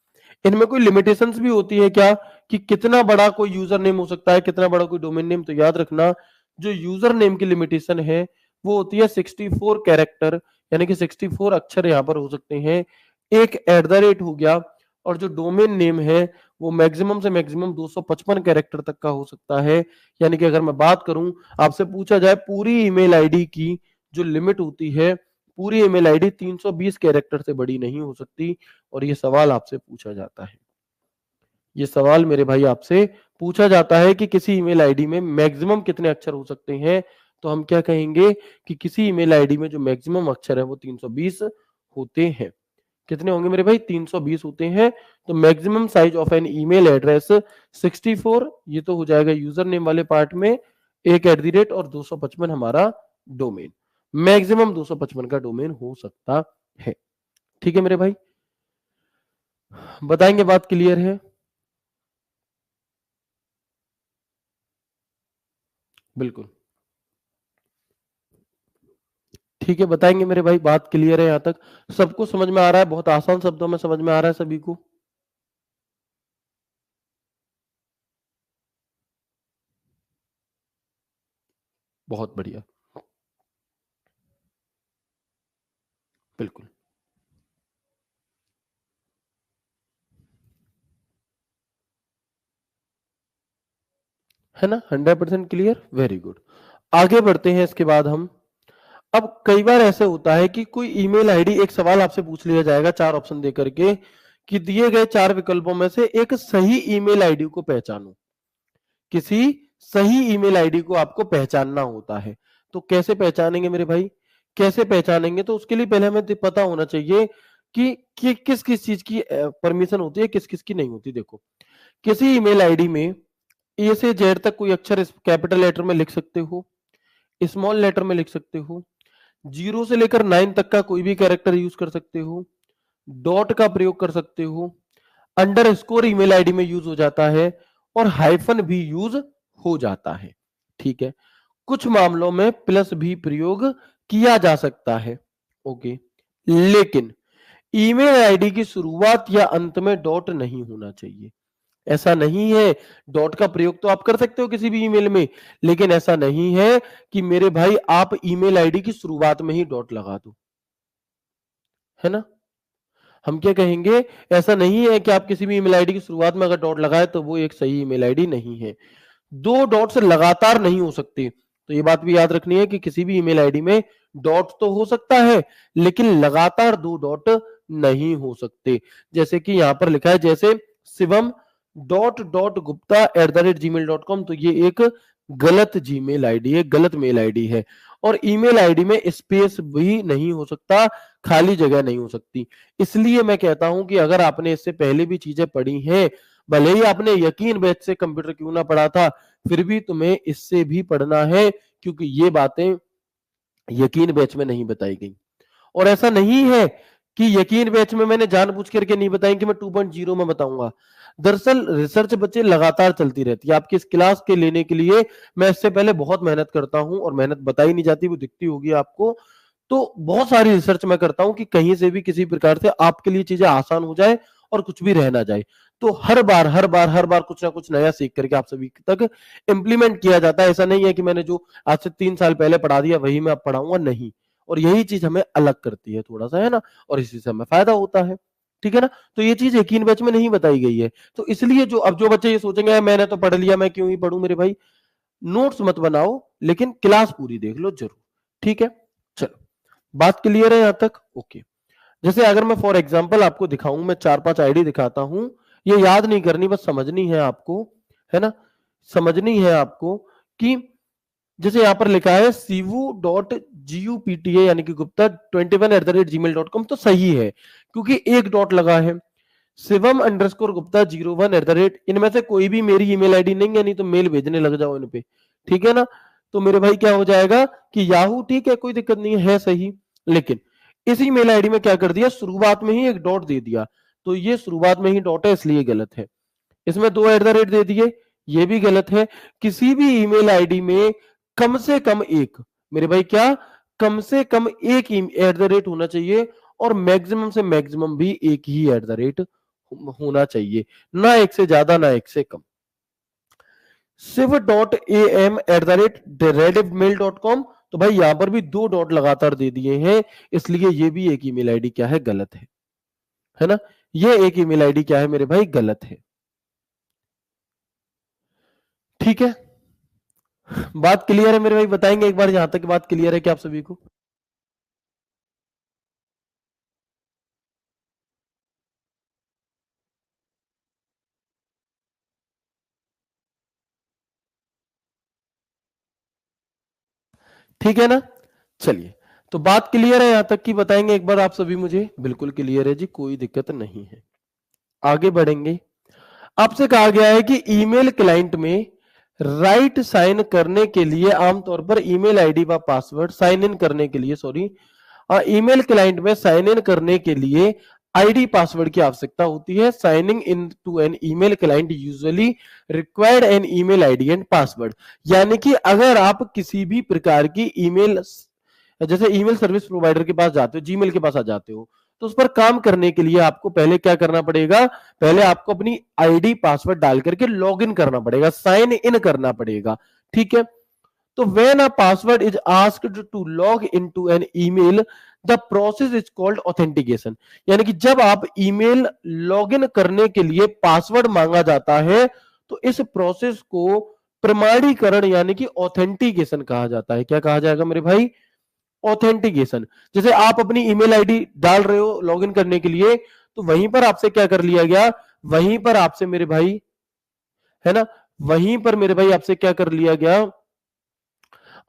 [SPEAKER 1] इनमें कोई लिमिटेशंस भी होती है क्या, कि कितना बड़ा कोई यूजर नेम हो सकता है, कितना बड़ा कोई डोमेन नेम? तो याद रखना, जो यूजर नेम की लिमिटेशन है वो होती है 64 कैरेक्टर, यानी कि 64 अक्षर यहां पर हो सकते हैं, एक एट द रेट हो गया। और जो डोमेन नेम है वो मैक्सिमम से मैक्सिमम 255 कैरेक्टर तक का हो सकता है। यानी कि अगर मैं बात करूं, आपसे पूछा जाए पूरी ईमेल आईडी की जो लिमिट होती है, पूरी ईमेल आईडी 320 कैरेक्टर से बड़ी नहीं हो सकती। और ये सवाल आपसे पूछा जाता है, ये सवाल मेरे भाई आपसे पूछा जाता है कि किसी ईमेल आईडी में मैक्सिमम कितने अक्षर हो सकते हैं? तो हम क्या कहेंगे कि किसी ईमेल आईडी में जो मैक्सिमम अक्षर है वो 320 होते हैं। कितने होंगे मेरे भाई? 320 होते हैं। तो maximum size of an email address 64, ये तो हो जाएगा यूजर नेम वाले पार्ट में, एक एट द रेट और 255 हमारा डोमेन। मैक्सिमम 255 का डोमेन हो सकता है। ठीक है मेरे भाई, बताएंगे, बात क्लियर है? बिल्कुल ठीक है, बताएंगे मेरे भाई, बात क्लियर है? यहां तक सबको समझ में आ रहा है? बहुत आसान शब्दों में समझ में आ रहा है सभी को? बहुत बढ़िया, बिल्कुल, है ना, 100% क्लियर, वेरी गुड। आगे बढ़ते हैं इसके बाद हम। अब कई बार ऐसे होता है कि कोई ईमेल आईडी, एक सवाल आपसे पूछ लिया जाएगा 4 ऑप्शन देकर के, कि दिए गए 4 विकल्पों में से एक सही ईमेल आईडी को पहचानो। किसी सही ईमेल आईडी को आपको पहचानना होता है। तो कैसे पहचानेंगे मेरे भाई? कैसे पहचानेंगे? तो उसके लिए पहले हमें पता होना चाहिए कि किस किस चीज की परमिशन होती है, किस किस की नहीं होती। देखो, किसी ईमेल आईडी में ए से जेड तक कोई अक्षर कैपिटल लेटर में लिख सकते हो, स्मॉल लेटर में लिख सकते हो, 0 से लेकर 9 तक का कोई भी कैरेक्टर यूज कर सकते हो, डॉट का प्रयोग कर सकते हो, अंडरस्कोर ईमेल आईडी में यूज हो जाता है, और हाइफन भी यूज हो जाता है। ठीक है, कुछ मामलों में प्लस भी प्रयोग किया जा सकता है। ओके, लेकिन ईमेल आईडी की शुरुआत या अंत में डॉट नहीं होना चाहिए। ऐसा नहीं है, डॉट का प्रयोग तो आप कर सकते हो किसी भी ईमेल में, लेकिन ऐसा नहीं है कि मेरे भाई आप ईमेल आईडी की शुरुआत में ही डॉट लगा दो, है ना। हम क्या कहेंगे, ऐसा नहीं है कि आप किसी भी ईमेल आईडी की शुरुआत में अगर डॉट लगाए तो वो एक सही ईमेल आईडी नहीं है। दो डॉट्स लगातार नहीं हो सकते। तो ये बात भी याद रखनी है कि किसी भी ईमेल आईडी में डॉट तो हो सकता है, लेकिन लगातार दो डॉट नहीं हो सकते। जैसे कि यहां पर लिखा है, जैसे Shivam dot dot Gupta @gmail.com, तो ये एक गलत जीमेल आईडी है, गलत मेल आईडी है। और ईमेल आईडी में स्पेस भी नहीं हो सकता, खाली जगह नहीं हो सकती। इसलिए मैं कहता हूं कि अगर आपने इससे पहले भी चीजें पढ़ी हैं, भले ही आपने यकीन बैच से कंप्यूटर क्यों ना पढ़ा था, फिर भी तुम्हें इससे भी पढ़ना है, क्योंकि ये बातें यकीन बैच में नहीं बताई गई। और ऐसा नहीं है कि यकीन बैच में मैंने जानबूझ करके नहीं बताई कि मैं 2.0 में बताऊंगा। दरअसल रिसर्च बच्चे लगातार चलती रहती है। आपकी इस क्लास के लेने के लिए मैं इससे पहले बहुत मेहनत करता हूं, और मेहनत बताई नहीं जाती, वो दिखती होगी आपको। तो बहुत सारी रिसर्च मैं करता हूं कि कहीं से भी किसी प्रकार से आपके लिए चीजें आसान हो जाए और कुछ भी रह ना जाए। तो हर बार कुछ ना कुछ नया सीख करके आप सभी तक इंप्लीमेंट किया जाता है। ऐसा नहीं है कि मैंने जो आज से 3 साल पहले पढ़ा दिया वही मैं अब पढ़ाऊंगा, नहीं। और यही चीज हमें अलग करती है थोड़ा सा, है ना, और इसी से हमें फायदा होता है। ठीक है ना। तो ये चीज यकीन बैच में नहीं बताई गई है। तो इसलिए जो बच्चे ये सोचेंगे मैंने तो पढ़ लिया, मैं क्यों ही पढ़ूं, मेरे भाई नोट्स मत बनाओ, लेकिन क्लास पूरी देख लो जरूर। ठीक है, चलो, बात क्लियर है यहां तक? ओके। जैसे अगर मैं फॉर एग्जांपल आपको दिखाऊं, मैं 4-5 आईडी दिखाता हूं, ये याद नहीं करनी, बस समझनी है आपको, है ना, समझनी है आपको। कि जैसे यहां पर लिखा है sivu.gupta यानी कि गुप्ता 21 @gmail.com, तो सही है क्योंकि एक डॉट लगा है। शिवम_गुप्ता 01 इनमें से कोई भी मेरी ईमेल आईडी नहीं है, नहीं तो मेल भेजने लग जाओ इन पे। ठीक है ना। तो मेरे भाई क्या हो जाएगा कि याहू, ठीक है, कोई दिक्कत नहीं है सही, लेकिन इसी मेल आईडी में क्या कर दिया, शुरुआत में ही एक डॉट दे दिया। तो ये शुरुआत में ही डॉट है, इसलिए गलत है। इसमें 2 दे दिए, ये भी गलत है। किसी भी ईमेल आईडी में कम से कम एक, मेरे भाई क्या, कम से कम एक होना चाहिए, और मैक्सिमम से मैक्सिमम भी एक ही होना चाहिए, ना एक से ज्यादा ना एक से कम। शिव.am@rediffmail.com, तो भाई यहां पर भी 2 डॉट लगातार दे दिए हैं, इसलिए ये भी एक ईमेल आईडी क्या है, गलत है ना। ये एक ईमेल आईडी क्या है मेरे भाई, गलत है। ठीक है, बात क्लियर है मेरे भाई? बताएंगे एक बार यहां तक बात क्लियर है क्या आप सभी को? ठीक है ना। चलिए, तो बात क्लियर है यहां तक की? बताएंगे एक बार आप सभी मुझे। बिल्कुल क्लियर है जी, कोई दिक्कत नहीं है। आगे बढ़ेंगे। आपसे कहा गया है कि ईमेल क्लाइंट में राइट साइन करने के लिए आमतौर पर ईमेल आईडी व पासवर्ड साइन इन करने के लिए, सॉरी, ईमेल क्लाइंट में साइन इन करने के लिए आईडी पासवर्ड की आवश्यकता होती है। Signing in to an email client usually required an email ID and password. यानी कि अगर आप किसी भी प्रकार की ईमेल, जैसे ईमेल सर्विस प्रोवाइडर के पास जाते हो, जीमेल के पास आ जाते हो, तो उस पर काम करने के लिए आपको पहले क्या करना पड़ेगा, पहले आपको अपनी आईडी पासवर्ड डाल करके लॉग इन करना पड़ेगा, साइन इन करना पड़ेगा। ठीक है। तो when a password is asked to log into an email, the process is called authentication. यानी कि जब आप ईमेल लॉगिन करने के लिए पासवर्ड मांगा जाता है, तो इस प्रोसेस को प्रमाणीकरण यानी कि ऑथेंटिकेशन कहा जाता है। क्या कहा जाएगा मेरे भाई? ऑथेंटिकेशन। जैसे आप अपनी ईमेल आईडी डाल रहे हो लॉगिन करने के लिए, तो वहीं पर आपसे क्या कर लिया गया, वहीं पर आपसे मेरे भाई, है ना, वहीं पर मेरे भाई आपसे क्या कर लिया गया,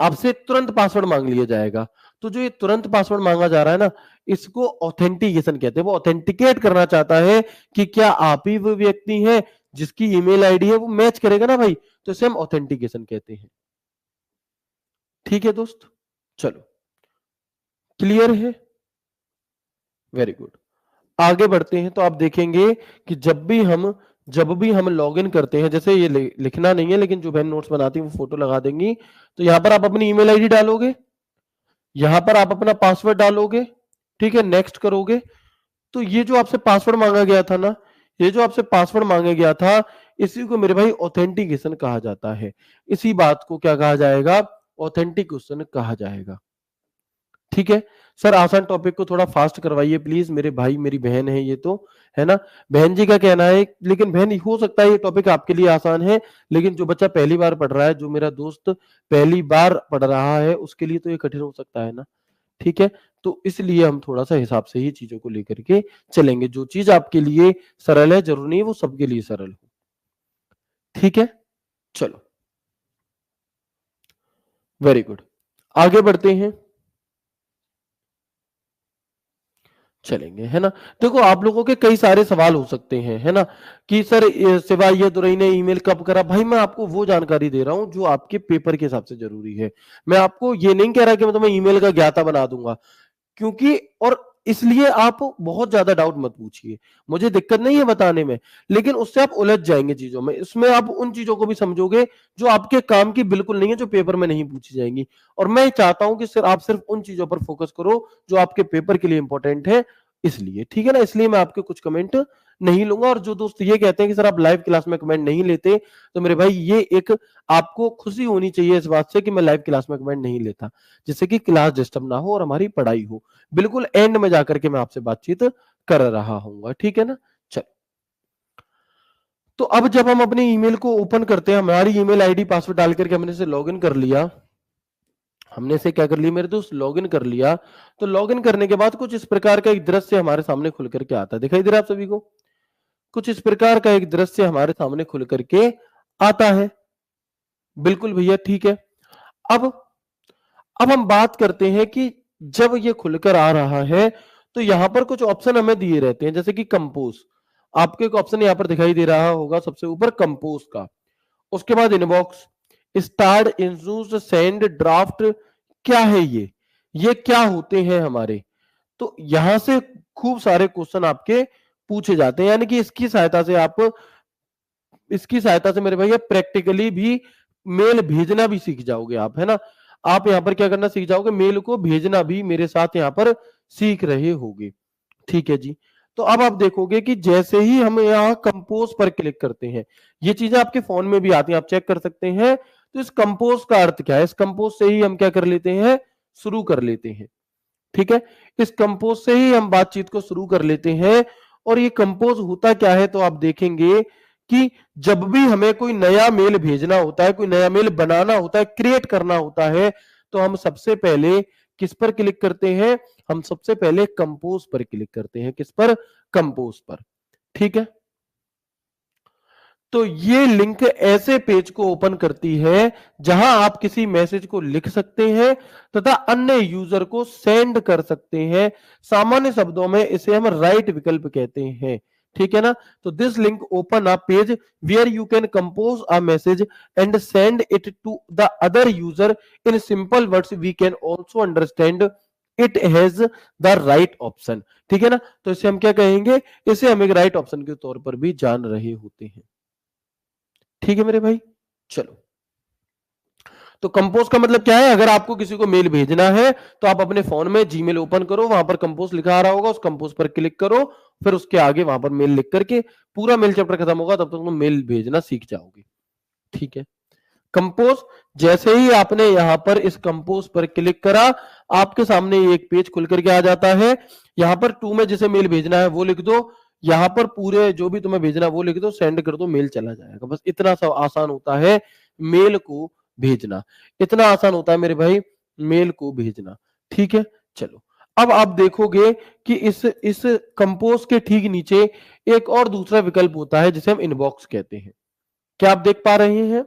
[SPEAKER 1] आपसे तुरंत पासवर्ड मांग लिया जाएगा। तो जो ये तुरंत पासवर्ड मांगा जा रहा है ना, इसको ऑथेंटिकेशन कहते हैं। वो ऑथेंटिकेट करना चाहता है कि क्या आप ही वो व्यक्ति हैं जिसकी ईमेल आईडी है वो मैच करेगा ना भाई, तो इसे हम ऑथेंटिकेशन कहते हैं। ठीक है दोस्त, चलो, क्लियर है? Very good. आगे बढ़ते हैं। तो आप देखेंगे कि जब भी हम लॉगिन करते हैं, जैसे ये लिखना नहीं है, लेकिन जो बहन नोट्स बनाती है वो फोटो लगा देंगी। तो यहां पर आप अपनी ईमेल आईडी डालोगे, यहां पर आप अपना पासवर्ड डालोगे, ठीक है, नेक्स्ट करोगे। तो ये जो आपसे पासवर्ड मांगा गया था ना, ये जो आपसे पासवर्ड मांगा गया था, इसी को मेरे भाई ऑथेंटिकेशन कहा जाता है। इसी बात को क्या कहा जाएगा? ऑथेंटिकेशन कहा जाएगा। ठीक है। सर आसान टॉपिक को थोड़ा फास्ट करवाइए प्लीज, मेरे भाई मेरी बहन है ये तो, है ना। बहन जी का कहना है, लेकिन बहन हो सकता है ये टॉपिक आपके लिए आसान है, लेकिन जो बच्चा पहली बार पढ़ रहा है, जो मेरा दोस्त पहली बार पढ़ रहा है, उसके लिए तो ये कठिन हो सकता है ना। ठीक है, तो इसलिए हम थोड़ा सा हिसाब से ही चीजों को लेकर के चलेंगे। जो चीज आपके लिए सरल है, जरूरी नहीं वो सबके लिए सरल हो। ठीक है, चलो वेरी गुड, आगे बढ़ते हैं, चलेंगे, है ना। देखो आप लोगों के कई सारे सवाल हो सकते हैं, है ना, कि सर सिवाय ये दुरई ने ईमेल कब करा। भाई मैं आपको वो जानकारी दे रहा हूं जो आपके पेपर के हिसाब से जरूरी है। मैं आपको ये नहीं कह रहा कि मैं तुम्हें ईमेल का ज्ञाता बना दूंगा, क्योंकि और इसलिए आप बहुत ज्यादा डाउट मत पूछिए, मुझे दिक्कत नहीं है बताने में, लेकिन उससे आप उलझ जाएंगे चीजों में। इसमें आप उन चीजों को भी समझोगे जो आपके काम की बिल्कुल नहीं है, जो पेपर में नहीं पूछी जाएंगी। और मैं चाहता हूं कि सिर्फ आप सिर्फ उन चीजों पर फोकस करो जो आपके पेपर के लिए इंपॉर्टेंट है, इसलिए ठीक है ना। इसलिए मैं आपके कुछ कमेंट नहीं लूंगा। और जो दोस्त ये कहते हैं कि सर आप लाइव क्लास में कमेंट नहीं लेते, तो मेरे भाई ये एक आपको खुशी होनी चाहिए इस बात से कि मैं लाइव क्लास में कमेंट नहीं लेता, जिससे कि क्लास डिस्टर्ब ना हो और हमारी पढ़ाई हो। बिल्कुल एंड में जाकर के मैं आपसे बातचीत कर रहा हूँ, ठीक है ना। चल, तो अब जब हम अपनी ईमेल को ओपन करते हैं, हमारी ईमेल आईडी पासवर्ड डाल करके हमने इसे लॉगिन कर लिया, हमने इसे क्या कर लिया मेरे दोस्त, लॉगिन कर लिया। तो लॉगिन करने के बाद कुछ इस प्रकार का एक दृश्य हमारे सामने खुल करके आता है, दिखाई दे रहा है आप सभी को। कुछ इस प्रकार का एक दृश्य हमारे सामने खुल करके आता है, बिल्कुल भैया ठीक है। अब हम बात करते हैं कि जब ये खुलकर आ रहा है तो यहां पर कुछ ऑप्शन हमें दिए रहते हैं, जैसे कि कंपोज। आपको एक ऑप्शन यहां पर दिखाई दे रहा होगा सबसे ऊपर कंपोज का, उसके बाद इनबॉक्स, स्टार्ट, इंसूस, सेंड, ड्राफ्ट। क्या है ये क्या होते हैं हमारे। तो यहां से खूब सारे क्वेश्चन आपके पूछे जाते हैं, यानी कि इसकी सहायता से मेरे भैया प्रैक्टिकली भी मेल भेजना भी सीख जाओगे आप, है ना। आप यहां पर क्या करना सीख जाओगे, मेल को भेजना भी मेरे साथ यहां पर सीख रहे होगे, ठीक है जी। तो अब आप देखोगे कि जैसे ही हम यहाँ कंपोज पर क्लिक करते हैं, ये चीजें आपके फोन में भी आती हैं, आप चेक कर सकते हैं। तो इस कंपोज का अर्थ क्या है, इस कंपोज से ही हम क्या कर लेते हैं, शुरू कर लेते हैं, ठीक है। इस कंपोज से ही हम बातचीत को शुरू कर लेते हैं। और ये कंपोज होता क्या है, तो आप देखेंगे कि जब भी हमें कोई नया मेल भेजना होता है, कोई नया मेल बनाना होता है, क्रिएट करना होता है, तो हम सबसे पहले किस पर क्लिक करते हैं, हम सबसे पहले कंपोज पर क्लिक करते हैं। किस पर, कंपोज पर, ठीक है। तो ये लिंक ऐसे पेज को ओपन करती है जहां आप किसी मैसेज को लिख सकते हैं तथा अन्य यूजर को सेंड कर सकते हैं। सामान्य शब्दों में इसे हम राइट विकल्प कहते हैं, ठीक है ना। तो this link open a page where you can compose a message and send it to the other user in simple words we can also understand it has the right option, ठीक है ना। तो इसे हम क्या कहेंगे, इसे हम एक राइट ऑप्शन के तौर पर भी जान रहे होते हैं, ठीक है मेरे भाई। चलो, तो कंपोज का मतलब क्या है, अगर आपको किसी को मेल भेजना है तो आप अपने फोन में जीमेल ओपन करो, वहां पर कंपोज लिखा आ रहा होगा, उस कंपोज पर क्लिक करो, फिर उसके आगे वहां पर मेल लिख करके पूरा मेल चैप्टर खत्म होगा तब तक तुम मेल भेजना सीख जाओगे, ठीक है। कंपोज, जैसे ही आपने यहां पर इस कंपोज पर क्लिक करा, आपके सामने एक पेज खुल करके आ जाता है। यहां पर टू में जिसे मेल भेजना है वो लिख दो, यहां पर पूरे जो भी तुम्हें भेजना है वो लिख दो, सेंड कर दो, मेल चला जाएगा। बस इतना सा आसान होता है मेल को भेजना, इतना आसान होता है मेरे भाई मेल को भेजना, ठीक है। चलो, अब आप देखोगे कि इस कंपोज के ठीक नीचे एक और दूसरा विकल्प होता है जिसे हम इनबॉक्स कहते हैं। क्या आप देख पा रहे हैं,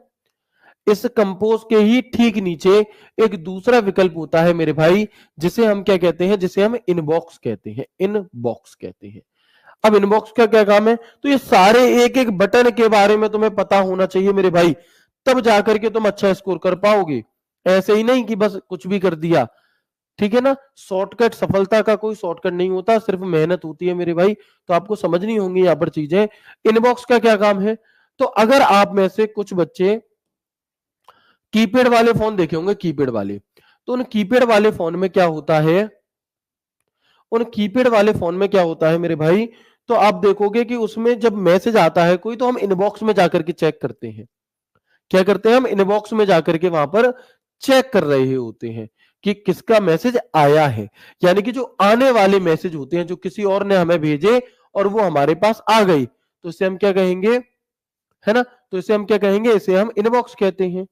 [SPEAKER 1] इस कंपोज के ही ठीक नीचे एक दूसरा विकल्प होता है मेरे भाई, जिसे हम क्या कहते हैं, जिसे हम इनबॉक्स कहते हैं, इनबॉक्स कहते हैं। अब इनबॉक्स का क्या काम है, तो ये सारे एक एक बटन के बारे में तुम्हें पता होना चाहिए मेरे भाई, तब जाकर के तुम अच्छा स्कोर कर पाओगे। ऐसे ही नहीं कि बस कुछ भी कर दिया, ठीक है ना। शॉर्टकट, सफलता का कोई शॉर्टकट नहीं होता, सिर्फ मेहनत होती है मेरे भाई। तो आपको समझनी होंगी यहां पर चीजें। इनबॉक्स का क्या काम है, तो अगर आप में से कुछ बच्चे कीपैड वाले फोन देखे होंगे, कीपैड वाले, तो उन कीपैड वाले फोन में क्या होता है, उन कीपैड वाले फोन में क्या होता है मेरे भाई, तो आप देखोगे कि उसमें जब मैसेज आता है कोई, तो हम इनबॉक्स में जाकर के चेक करते हैं। क्या करते हैं, हम इनबॉक्स में जाकर के वहां पर चेक कर रहे होते हैं। कि किसका मैसेज आया है, यानी कि जो आने वाले मैसेज होते हैं जो किसी और ने हमें भेजे और वो हमारे पास आ गई, तो इसे हम क्या कहेंगे, है ना, तो इसे हम क्या कहेंगे, इसे हम इनबॉक्स कहते हैं।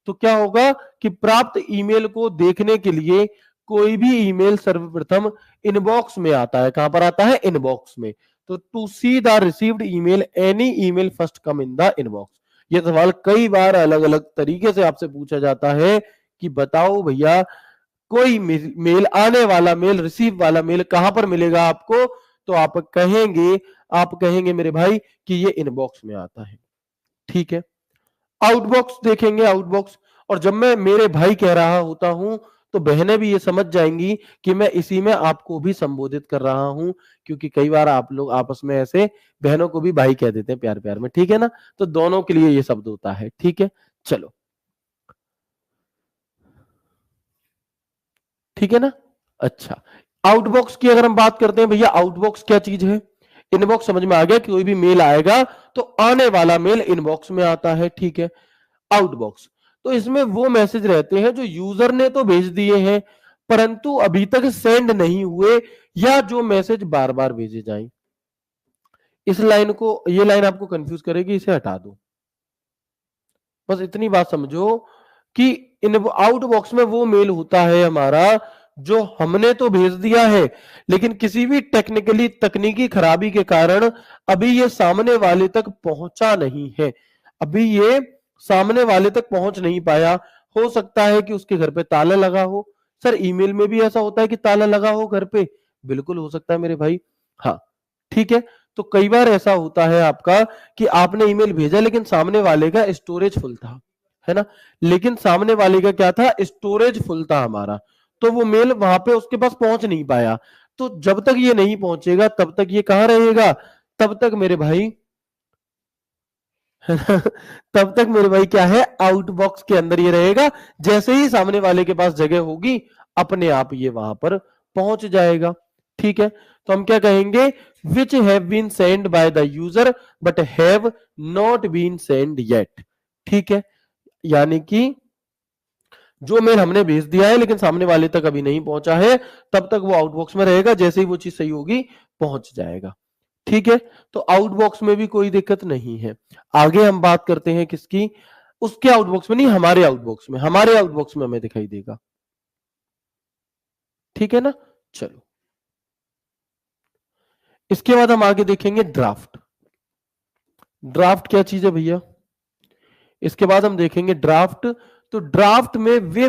[SPEAKER 1] तो क्या होगा कि प्राप्त ईमेल को देखने के लिए कोई भी ईमेल सर्वप्रथम इनबॉक्स में आता है। कहां पर आता है, इनबॉक्स में। तो to see the received email, any email first come in the inbox. ये सवाल कई बार अलग अलग तरीके से आपसे पूछा जाता है कि बताओ भैया कोई मेल, आने वाला मेल, रिसीव वाला मेल कहां पर मिलेगा आपको, तो आप कहेंगे मेरे भाई कि ये इनबॉक्स में आता है। ठीक है, आउटबॉक्स देखेंगे, आउटबॉक्स। और जब मैं मेरे भाई कह रहा होता हूं तो बहनें भी ये समझ जाएंगी कि मैं इसी में आपको भी संबोधित कर रहा हूं, क्योंकि कई बार आप लोग आपस में ऐसे बहनों को भी भाई कह देते हैं प्यार प्यार में, ठीक है ना, तो दोनों के लिए ये शब्द होता है। ठीक है, चलो, ठीक है ना। अच्छा, आउटबॉक्स की अगर हम बात करते हैं, भैया आउटबॉक्स क्या चीज है, इनबॉक्स समझ में आ गया कि कोई भी मेल आएगा तो आने वाला मेल इनबॉक्स में आता है। ठीक है, आउटबॉक्स, तो इसमें वो मैसेज रहते हैं जो यूजर ने तो भेज दिए हैं परंतु अभी तक सेंड नहीं हुए, या जो मैसेज बार बार भेजे जाएं। इस लाइन को, ये लाइन आपको कंफ्यूज करेगी, इसे हटा दो। बस इतनी बात समझो कि इन आउट बॉक्स में वो मेल होता है हमारा जो हमने तो भेज दिया है, लेकिन किसी भी टेक्निकली तकनीकी खराबी के कारण अभी ये सामने वाले तक पहुंचा नहीं है, अभी ये सामने वाले तक पहुंच नहीं पाया। हो सकता है कि उसके घर पे ताला लगा हो। सर ईमेल में भी ऐसा होता है कि ताला लगा हो घर पे, बिल्कुल हो सकता है मेरे भाई। हाँ, ठीक है, तो कई बार ऐसा होता है आपका कि आपने ईमेल भेजा लेकिन सामने वाले का स्टोरेज फुल था, है ना, लेकिन सामने वाले का क्या था, स्टोरेज फुल था हमारा, तो वो मेल वहां पे उसके पास पहुंच नहीं पाया। तो जब तक ये नहीं पहुंचेगा तब तक ये कहां रहेगा, तब तक मेरे भाई तब तक मेरे भाई क्या है, आउटबॉक्स के अंदर ये रहेगा। जैसे ही सामने वाले के पास जगह होगी अपने आप ये वहां पर पहुंच जाएगा। ठीक है, तो हम क्या कहेंगे, which have been send by the user but have not been send yet. ठीक है, यानी कि जो मेल हमने भेज दिया है लेकिन सामने वाले तक अभी नहीं पहुंचा है, तब तक वो आउटबॉक्स में रहेगा, जैसे ही वो चीज सही होगी पहुंच जाएगा। ठीक है, तो आउटबॉक्स में भी कोई दिक्कत नहीं है। आगे हम बात करते हैं किसकी, उसके आउटबॉक्स में नहीं, हमारे आउटबॉक्स में, हमारे आउटबॉक्स में हमें दिखाई देगा। ठीक है ना, चलो, इसके बाद हम आगे देखेंगे ड्राफ्ट। ड्राफ्ट क्या चीज है भैया, इसके बाद हम देखेंगे ड्राफ्ट। तो ड्राफ्ट में वो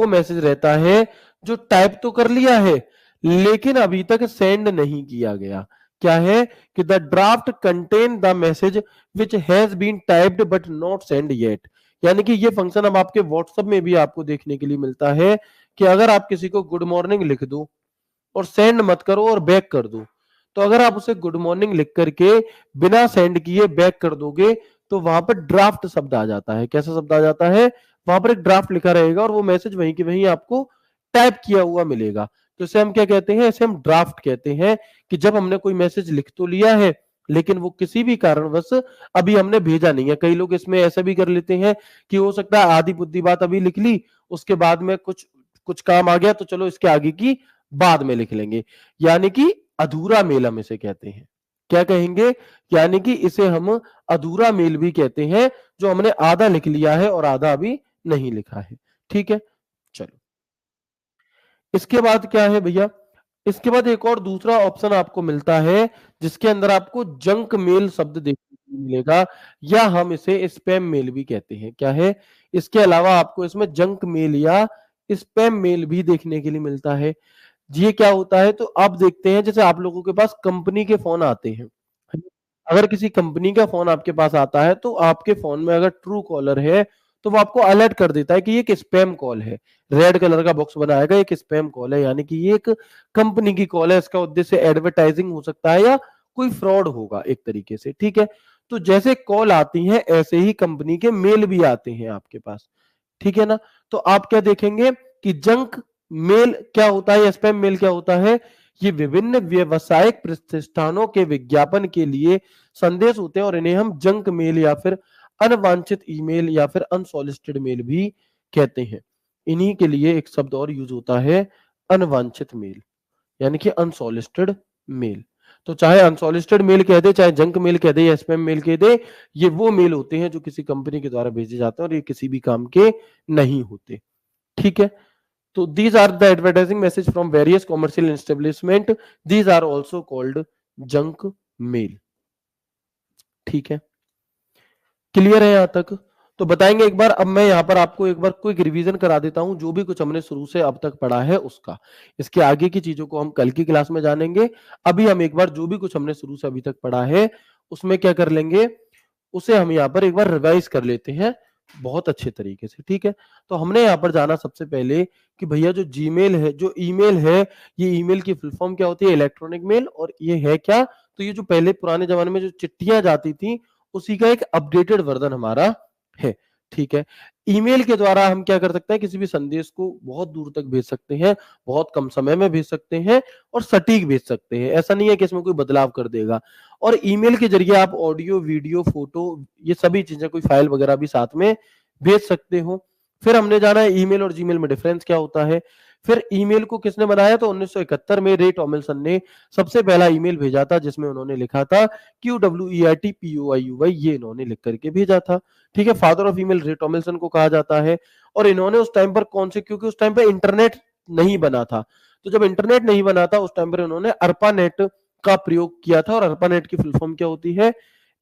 [SPEAKER 1] मैसेज रहता है जो टाइप तो कर लिया है लेकिन अभी तक सेंड नहीं किया गया। क्या है कि the draft contain the message which has been typed but not send yet. यानी कि ये फंक्शन अब आपके व्हाट्सएप में भी आपको देखने के लिए मिलता है कि अगर आप किसी को गुड मॉर्निंग लिख दो और सेंड मत करो और बैक कर दो, तो अगर आप उसे गुड मॉर्निंग लिख करके बिना सेंड किए बैक कर दोगे तो वहां पर ड्राफ्ट शब्द आ जाता है। कैसा शब्द आ जाता है, वहां पर एक ड्राफ्ट लिखा रहेगा और वो मैसेज वहीं के वहीं आपको टाइप किया हुआ मिलेगा। तो इसे हम क्या कहते हैं, इसे हम ड्राफ्ट कहते हैं कि जब हमने कोई मैसेज लिख तो लिया है लेकिन वो किसी भी कारणवश अभी हमने भेजा नहीं है। कई लोग इसमें ऐसा भी कर लेते हैं कि हो सकता है आधी बुद्धि बात अभी लिख ली, उसके बाद में कुछ कुछ काम आ गया तो चलो इसके आगे की बाद में लिख लेंगे, यानी कि अधूरा मेल हम इसे कहते हैं। क्या कहेंगे, यानी कि इसे हम अधूरा मेल भी कहते हैं, जो हमने आधा लिख लिया है और आधा अभी नहीं लिखा है। ठीक है, चलो, इसके बाद क्या है भैया, इसके बाद एक और दूसरा ऑप्शन आपको मिलता है जिसके अंदर आपको जंक मेल शब्द देखने को मिलेगा, या हम इसे स्पैम मेल भी कहते हैं। क्या है, इसके अलावा आपको इसमें जंक मेल या स्पैम मेल भी देखने के लिए मिलता है। ये क्या होता है, तो आप देखते हैं जैसे आप लोगों के पास कंपनी के फोन आते हैं, अगर किसी कंपनी का फोन आपके पास आता है तो आपके फोन में अगर ट्रू कॉलर है तो वो आपको अलर्ट कर देता है कि ये एक स्पैम कॉल है, रेड कलर का बॉक्स बनाएगा, एक स्पैम कॉल है, यानी कि ये एक कंपनी की कॉल है, इसका उद्देश्य एडवर्टाइजिंग हो सकता है या कोई फ्रॉड होगा एक तरीके से। ठीक है, तो जैसे कॉल आती है ऐसे ही कंपनी के मेल भी आते हैं आपके पास। ठीक है ना, तो आप क्या देखेंगे कि जंक मेल क्या होता है, स्पैम मेल क्या होता है, ये विभिन्न व्यवसायिक प्रतिष्ठानों के विज्ञापन के लिए संदेश होते हैं और इन्हें हम जंक मेल या फिर अनवांछित ईमेल या फिर अनसॉलिसिटेड मेल भी कहते हैं। इन्हीं के लिए एक शब्द और यूज होता है, अनवांछित मेल, यानी कि अनसॉलिसिटेड मेल। तो चाहे अनसॉलिसिटेड मेल कह दे, चाहे जंक मेल कह दे या स्पैम मेल कह दे, ये वो मेल होते हैं जो किसी कंपनी के द्वारा भेजे जाते हैं और ये किसी भी काम के नहीं होते। ठीक है, तो these are the advertising message from various commercial establishment, these are also called junk mail। ठीक है, क्लियर है यहां तक? तो बताएंगे एक बार, अब मैं यहां पर आपको एक बार क्विक रिवीजन करा देता हूं जो भी कुछ हमने शुरू से अब तक पढ़ा है उसका। इसके आगे की चीजों को हम कल की क्लास में जानेंगे। अभी हम एक बार जो भी कुछ हमने शुरू से अभी तक पढ़ा है उसमें क्या कर लेंगे, उसे हम यहाँ पर एक बार रिवाइज कर लेते हैं बहुत अच्छे तरीके से। ठीक है, तो हमने यहाँ पर जाना सबसे पहले कि भैया जो जीमेल है, जो ईमेल है, ये ईमेल की फुल फॉर्म क्या होती है, इलेक्ट्रॉनिक मेल। और ये है क्या, तो ये जो पहले पुराने जमाने में जो चिट्ठियां जाती थी उसी का एक अपडेटेड वर्जन हमारा है। ठीक है, ईमेल के द्वारा हम क्या कर सकते हैं, किसी भी संदेश को बहुत दूर तक भेज सकते हैं, बहुत कम समय में भेज सकते हैं और सटीक भेज सकते हैं। ऐसा नहीं है कि इसमें कोई बदलाव कर देगा। और ईमेल के जरिए आप ऑडियो, वीडियो, फोटो, ये सभी चीजें, कोई फाइल वगैरह भी साथ में भेज सकते हो। फिर हमने जाना है ईमेल और जीमेल में डिफरेंस क्या होता है। फिर ईमेल को किसने बनाया, तो 1971 में रे टॉमिल्सन ने सबसे पहला ईमेल भेजा था जिसमें उन्होंने लिखा था QWERTPOIUY, ये इन्होंने लिख करके भेजा था। ठीक है, फादर ऑफ ईमेल रे टॉमिल्सन को कहा जाता है। और इन्होंने उस टाइम पर कौन से, क्योंकि उस टाइम पर इंटरनेट नहीं बना था, तो जब इंटरनेट नहीं बना था उस टाइम पर इन्होंने अर्पानेट का प्रयोग किया था। और अर्पानेट की फुल फॉर्म क्या होती है,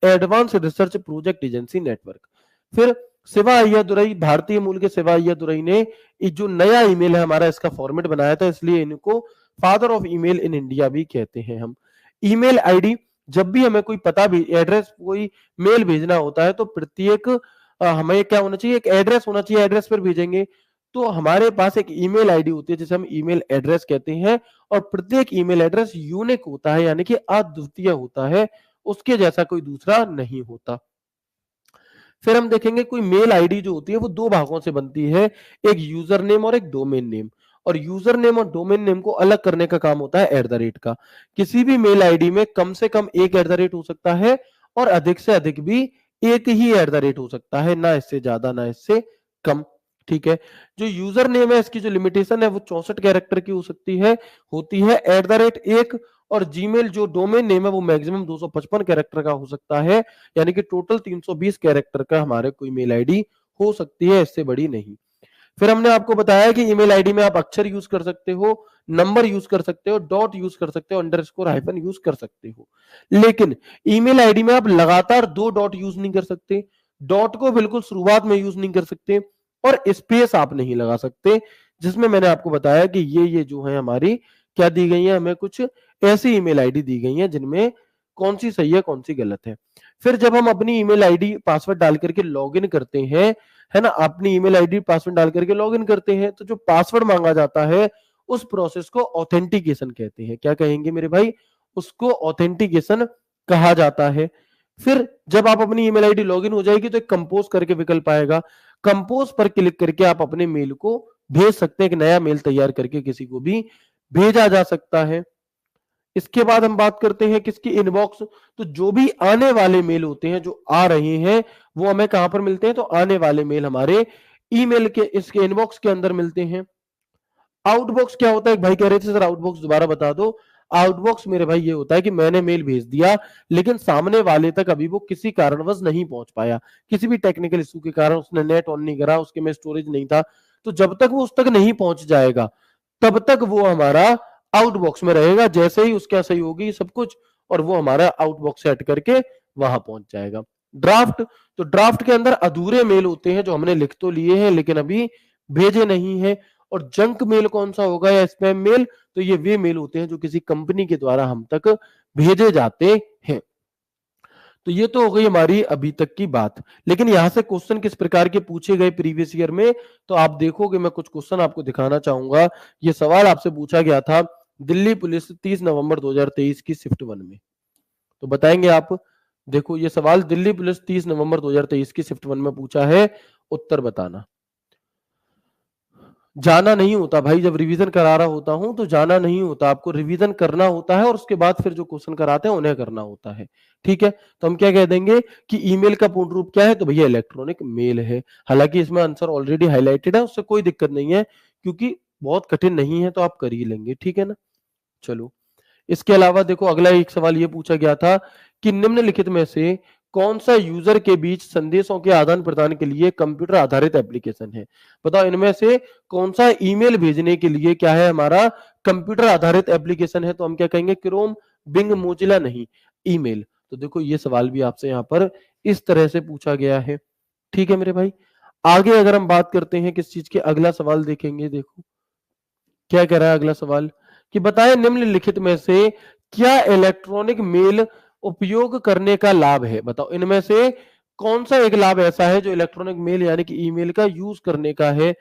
[SPEAKER 1] advance research project agency network. फिर शिवा अय्यादुरई, भारतीय मूल के शिवा अय्यादुरई ने जो नया ईमेल है हमारा, इसका फॉर्मेट बनाया था, इसलिए इनको father of email in India भी कहते हैं हम। ईमेल आईडी, जब भी हमें कोई पता भी, एड्रेस, कोई मेल भेजना होता है तो प्रत्येक हमें क्या होना चाहिए, एक एड्रेस होना चाहिए, एड्रेस पर भेजेंगे। तो हमारे पास एक ईमेल आईडी होती है जिसे हम ईमेल एड्रेस कहते हैं। और प्रत्येक ईमेल एड्रेस यूनिक होता है, यानी कि अद्वितीय होता है, उसके जैसा कोई दूसरा नहीं होता। फिर हम देखेंगे कोई मेल आईडी जो होती है वो दो भागों से बनती है, एक यूजर नेम और एक डोमेन नेम। और यूजर नेम और डोमेन नेम को अलग करने का काम होता है @ का। किसी भी मेल आईडी में कम से कम एक @ हो सकता है और अधिक से अधिक भी एक ही @ हो सकता है, ना इससे ज्यादा ना इससे कम। ठीक है, जो यूजर नेम है इसकी जो लिमिटेशन है वो 64 कैरेक्टर की हो सकती है, होती है। @ 1, और जीमेल जो डोमेन नेम है वो मैक्सिमम 255 कैरेक्टर का हो सकता है, यानी कि टोटल 320 कैरेक्टर का हमारे कोई मेल आईडी हो सकती है, इससे बड़ी नहीं। फिर हमने आपको बताया कि ईमेल आईडी में आप अक्षर यूज कर सकते हो, नंबर यूज कर सकते हो, डॉट यूज कर सकते हो, अंडरस्कोर, हाइफन यूज कर सकते हो। लेकिन ईमेल आईडी में आप लगातार 2 डॉट यूज नहीं कर सकते, डॉट को बिल्कुल शुरुआत में यूज नहीं कर सकते, और स्पेस आप नहीं लगा सकते। जिसमें मैंने आपको बताया कि ये जो है हमारी क्या दी गई है, हमें कुछ ऐसी ईमेल आईडी दी गई है जिनमें कौन सी सही है कौन सी गलत है। फिर जब हम अपनी ईमेल आईडी पासवर्ड डाल करके लॉगिन करते हैं, है ना, अपनी ईमेल आईडी पासवर्ड डाल करके लॉगिन करते हैं, तो जो पासवर्ड मांगा जाता है उस प्रोसेस को ऑथेंटिकेशन कहते हैं। क्या कहेंगे मेरे भाई, उसको ऑथेंटिकेशन कहा जाता है। फिर जब आप अपनी ईमेल आईडी लॉगिन हो जाएगी तो एक कंपोज करके विकल्प आएगा, कंपोज पर क्लिक करके आप अपने मेल को भेज सकते हैं, एक नया मेल तैयार करके किसी को भी भेजा जा सकता है। इसके बाद हम बात करते हैं किसकी, इनबॉक्स। तो जो भी आने वाले मेल होते हैं जो आ रहे हैं वो हमें कहां पर मिलते हैं, तो आने वाले मेल हमारे ईमेल के इसके इनबॉक्स के अंदर मिलते हैं। आउटबॉक्स क्या होता है, एक भाई कह रहे थे सर आउटबॉक्स दोबारा बता दो। आउटबॉक्स मेरे भाई ये होता है कि मैंने मेल भेज दिया लेकिन सामने वाले तक अभी वो किसी कारणवश नहीं पहुंच पाया, किसी भी टेक्निकल इशू के कारण उसने नेट ऑन नहीं करा, उसके में स्टोरेज नहीं था, तो जब तक वो उस तक नहीं पहुंच जाएगा तब तक वो हमारा आउटबॉक्स में रहेगा। जैसे ही उसका सही होगी सब कुछ और वो हमारा आउटबॉक्स सेट करके वहां पहुंच जाएगा। ड्राफ्ट, तो ड्राफ्ट के अंदर अधूरे मेल होते हैं जो हमने लिख तो लिए हैं लेकिन अभी भेजे नहीं है। और जंक मेल कौन सा होगा या स्पैम मेल, तो ये वे मेल होते हैं जो किसी कंपनी के द्वारा हम तक भेजे जाते हैं। तो ये तो हो गई हमारी अभी तक की बात। लेकिन यहां से क्वेश्चन किस प्रकार के पूछे गए प्रीवियस ईयर में, तो आप देखोगे, मैं कुछ क्वेश्चन आपको दिखाना चाहूंगा। ये सवाल आपसे पूछा गया था दिल्ली पुलिस 30 नवंबर 2023 की शिफ्ट 1 में, तो बताएंगे आप। देखो ये सवाल दिल्ली पुलिस 30 नवंबर 2023 की शिफ्ट 1 में पूछा है, उत्तर बताना। जाना नहीं होता भाई, जब रिवीजन करा रहा होता हूं तो जाना नहीं होता, आपको रिवीजन करना होता है और उसके बाद फिर जो क्वेश्चन कराते हैं उन्हें करना होता है। ठीक है, तो हम क्या कह देंगे कि ईमेल का पूर्ण रूप क्या है, तो भैया इलेक्ट्रॉनिक मेल है। हालांकि इसमें आंसर ऑलरेडी हाईलाइटेड है, उससे कोई दिक्कत नहीं है, क्योंकि बहुत कठिन नहीं है, तो आप कर ही लेंगे। ठीक है ना। चलो, इसके अलावा देखो अगला एक सवाल ये पूछा गया था कि निम्नलिखित में से कौन सा यूजर के बीच संदेशों के आदान प्रदान के लिए कंप्यूटर आधारित एप्लीकेशन है। बताओ इनमें से कौन सा ईमेल भेजने के लिए क्या है हमारा कंप्यूटर आधारित एप्लीकेशन है। तो हम क्या कहेंगे, क्रोम, बिंग, मोजिला नहीं, ईमेल। तो देखो ये सवाल भी आपसे यहाँ पर इस तरह से पूछा गया है। ठीक है मेरे भाई। आगे अगर हम बात करते हैं किस चीज के, अगला सवाल देखेंगे। देखो क्या कह रहा है अगला सवाल कि बताएं निम्नलिखित में से क्या इलेक्ट्रॉनिक मेल उपयोग करने का लाभ है। बताओ इनमें से कौन सा एक लाभ ऐसा है जो इलेक्ट्रॉनिक मेल यानी कि ईमेल का यूज करने का है।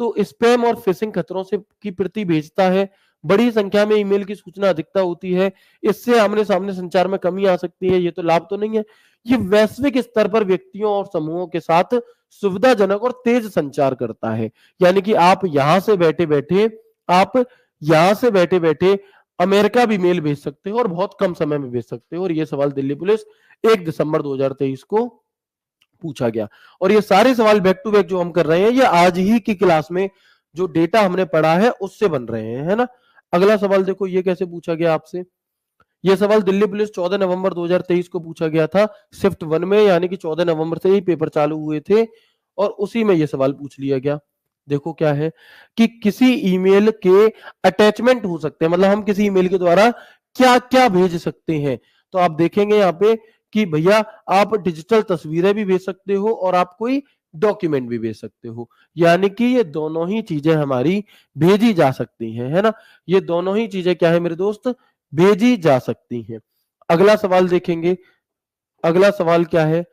[SPEAKER 1] तो स्पैम और फिशिंग खतरों से की प्रति भेजता है, बड़ी संख्या में ईमेल की सूचना अधिकता होती है, इससे आमने सामने संचार में कमी आ सकती है। ये तो लाभ तो नहीं है। ये वैश्विक स्तर पर व्यक्तियों और समूहों के साथ सुविधाजनक और तेज संचार करता है। यानी कि आप यहां से बैठे बैठे, आप यहां से बैठे बैठे अमेरिका भी मेल भेज सकते हो और बहुत कम समय में भेज सकते हो। और ये सवाल दिल्ली पुलिस 1 दिसंबर 2023 को पूछा गया। और ये सारे सवाल बैक टू बैक जो हम कर रहे हैं, ये आज ही की क्लास में जो डेटा हमने पढ़ा है उससे बन रहे हैं, है ना। अगला सवाल देखो ये कैसे पूछा गया आपसे। ये सवाल दिल्ली पुलिस 14 नवंबर 2023 को पूछा गया था शिफ्ट 1 में, यानी कि 14 नवंबर से ही पेपर चालू हुए थे और उसी में ये सवाल पूछ लिया गया। देखो क्या है कि किसी ईमेल के अटैचमेंट हो सकते हैं, मतलब हम किसी ईमेल के द्वारा क्या क्या भेज सकते हैं। तो आप देखेंगे यहाँ पे कि भैया आप डिजिटल तस्वीरें भी भेज सकते हो और आप कोई डॉक्यूमेंट भी भेज सकते हो, यानी कि ये दोनों ही चीजें हमारी भेजी जा सकती हैं, है ना। ये दोनों ही चीजें क्या है मेरे दोस्त, भेजी जा सकती हैं। अगला सवाल देखेंगे। अगला सवाल क्या है,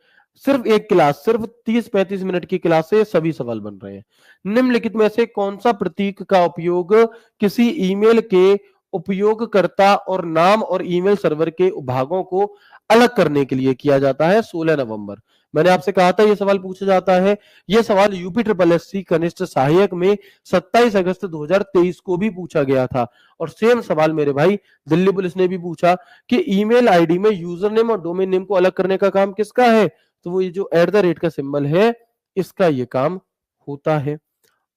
[SPEAKER 1] सिर्फ एक क्लास, सिर्फ 30-35 मिनट की क्लास से सभी सवाल बन रहे हैं। निम्नलिखित में से कौन सा प्रतीक का उपयोग किसी ईमेल के उपयोगकर्ता और नाम और ईमेल सर्वर के भागों को अलग करने के लिए किया जाता है। 16 नवंबर मैंने आपसे कहा था यह सवाल पूछा जाता है। यह सवाल यूपी ट्रिपल एससी कनिष्ठ सहायक में 27 अगस्त 2023 को भी पूछा गया था। और सेम सवाल मेरे भाई दिल्ली पुलिस ने भी पूछा कि ईमेल आईडी में यूजर नेम और डोमेन नेम को अलग करने का काम किसका है। तो वो ये जो @ का सिंबल है, इसका ये काम होता है।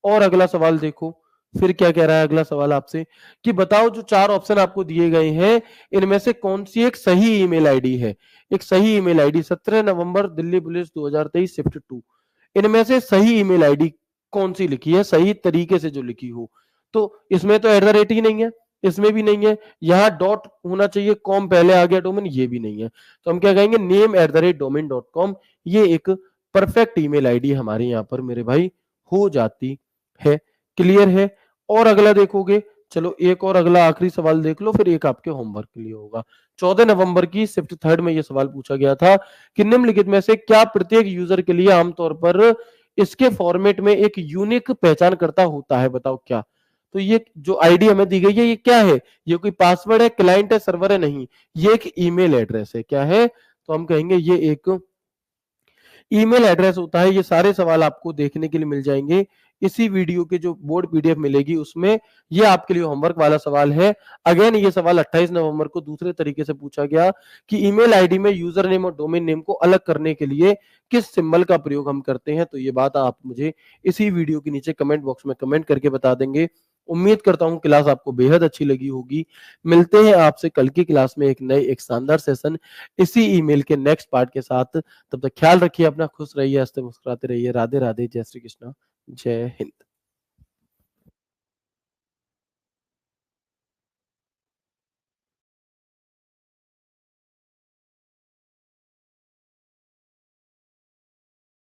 [SPEAKER 1] और अगला सवाल देखो फिर क्या कह रहा है अगला सवाल आपसे कि बताओ जो 4 ऑप्शन आपको दिए गए हैं इनमें से कौन सी एक सही ईमेल आईडी है। एक सही ईमेल आईडी 17 नवंबर दिल्ली पुलिस 2023 शिफ्ट 2, इनमें से सही ईमेल आईडी कौन सी लिखी है, सही तरीके से जो लिखी हो। तो इसमें तो @ ही नहीं है, इसमें भी नहीं है, यहाँ डॉट होना चाहिए, कॉम पहले आ गया डोमेन, ये भी नहीं है। तो हम क्या कहेंगे, name@domain.com, ये एक परफेक्ट ईमेल आईडी हमारे यहाँ पर मेरे भाई हो जाती है। क्लियर है। और अगला देखोगे, चलो एक और अगला आखिरी सवाल देख लो, फिर एक आपके होमवर्क के लिए होगा। 14 नवंबर की शिफ्ट 3 में यह सवाल पूछा गया था कि निम्नलिखित में से क्या प्रत्येक यूजर के लिए आमतौर पर इसके फॉर्मेट में एक यूनिक पहचानकर्ता होता है। बताओ क्या। तो ये जो आईडी हमें दी गई है ये क्या है, ये कोई पासवर्ड है, क्लाइंट है, सर्वर है, नहीं, ये एक ईमेल एड्रेस है। क्या है, तो हम कहेंगे ये एक ईमेल एड्रेस होता है। ये सारे सवाल आपको देखने के लिए मिल जाएंगे इसी वीडियो के जो बोर्ड पीडीएफ मिलेगी उसमें। ये आपके लिए होमवर्क वाला सवाल है। अगेन ये सवाल 28 नवंबर को दूसरे तरीके से पूछा गया कि ईमेल आईडी में यूजर नेम और डोमेन नेम को अलग करने के लिए किस सिंबल का प्रयोग हम करते हैं। तो ये बात आप मुझे इसी वीडियो के नीचे कमेंट बॉक्स में कमेंट करके बता देंगे। उम्मीद करता हूं क्लास आपको बेहद अच्छी लगी होगी। मिलते हैं आपसे कल की क्लास में एक नए एक शानदार सेशन इसी ईमेल के नेक्स्ट पार्ट के साथ। तब तक ख्याल रखिए अपना, खुश रहिए, हंसते मुस्कुराते रहिए। राधे राधे, जय श्री कृष्णा, जय हिंद।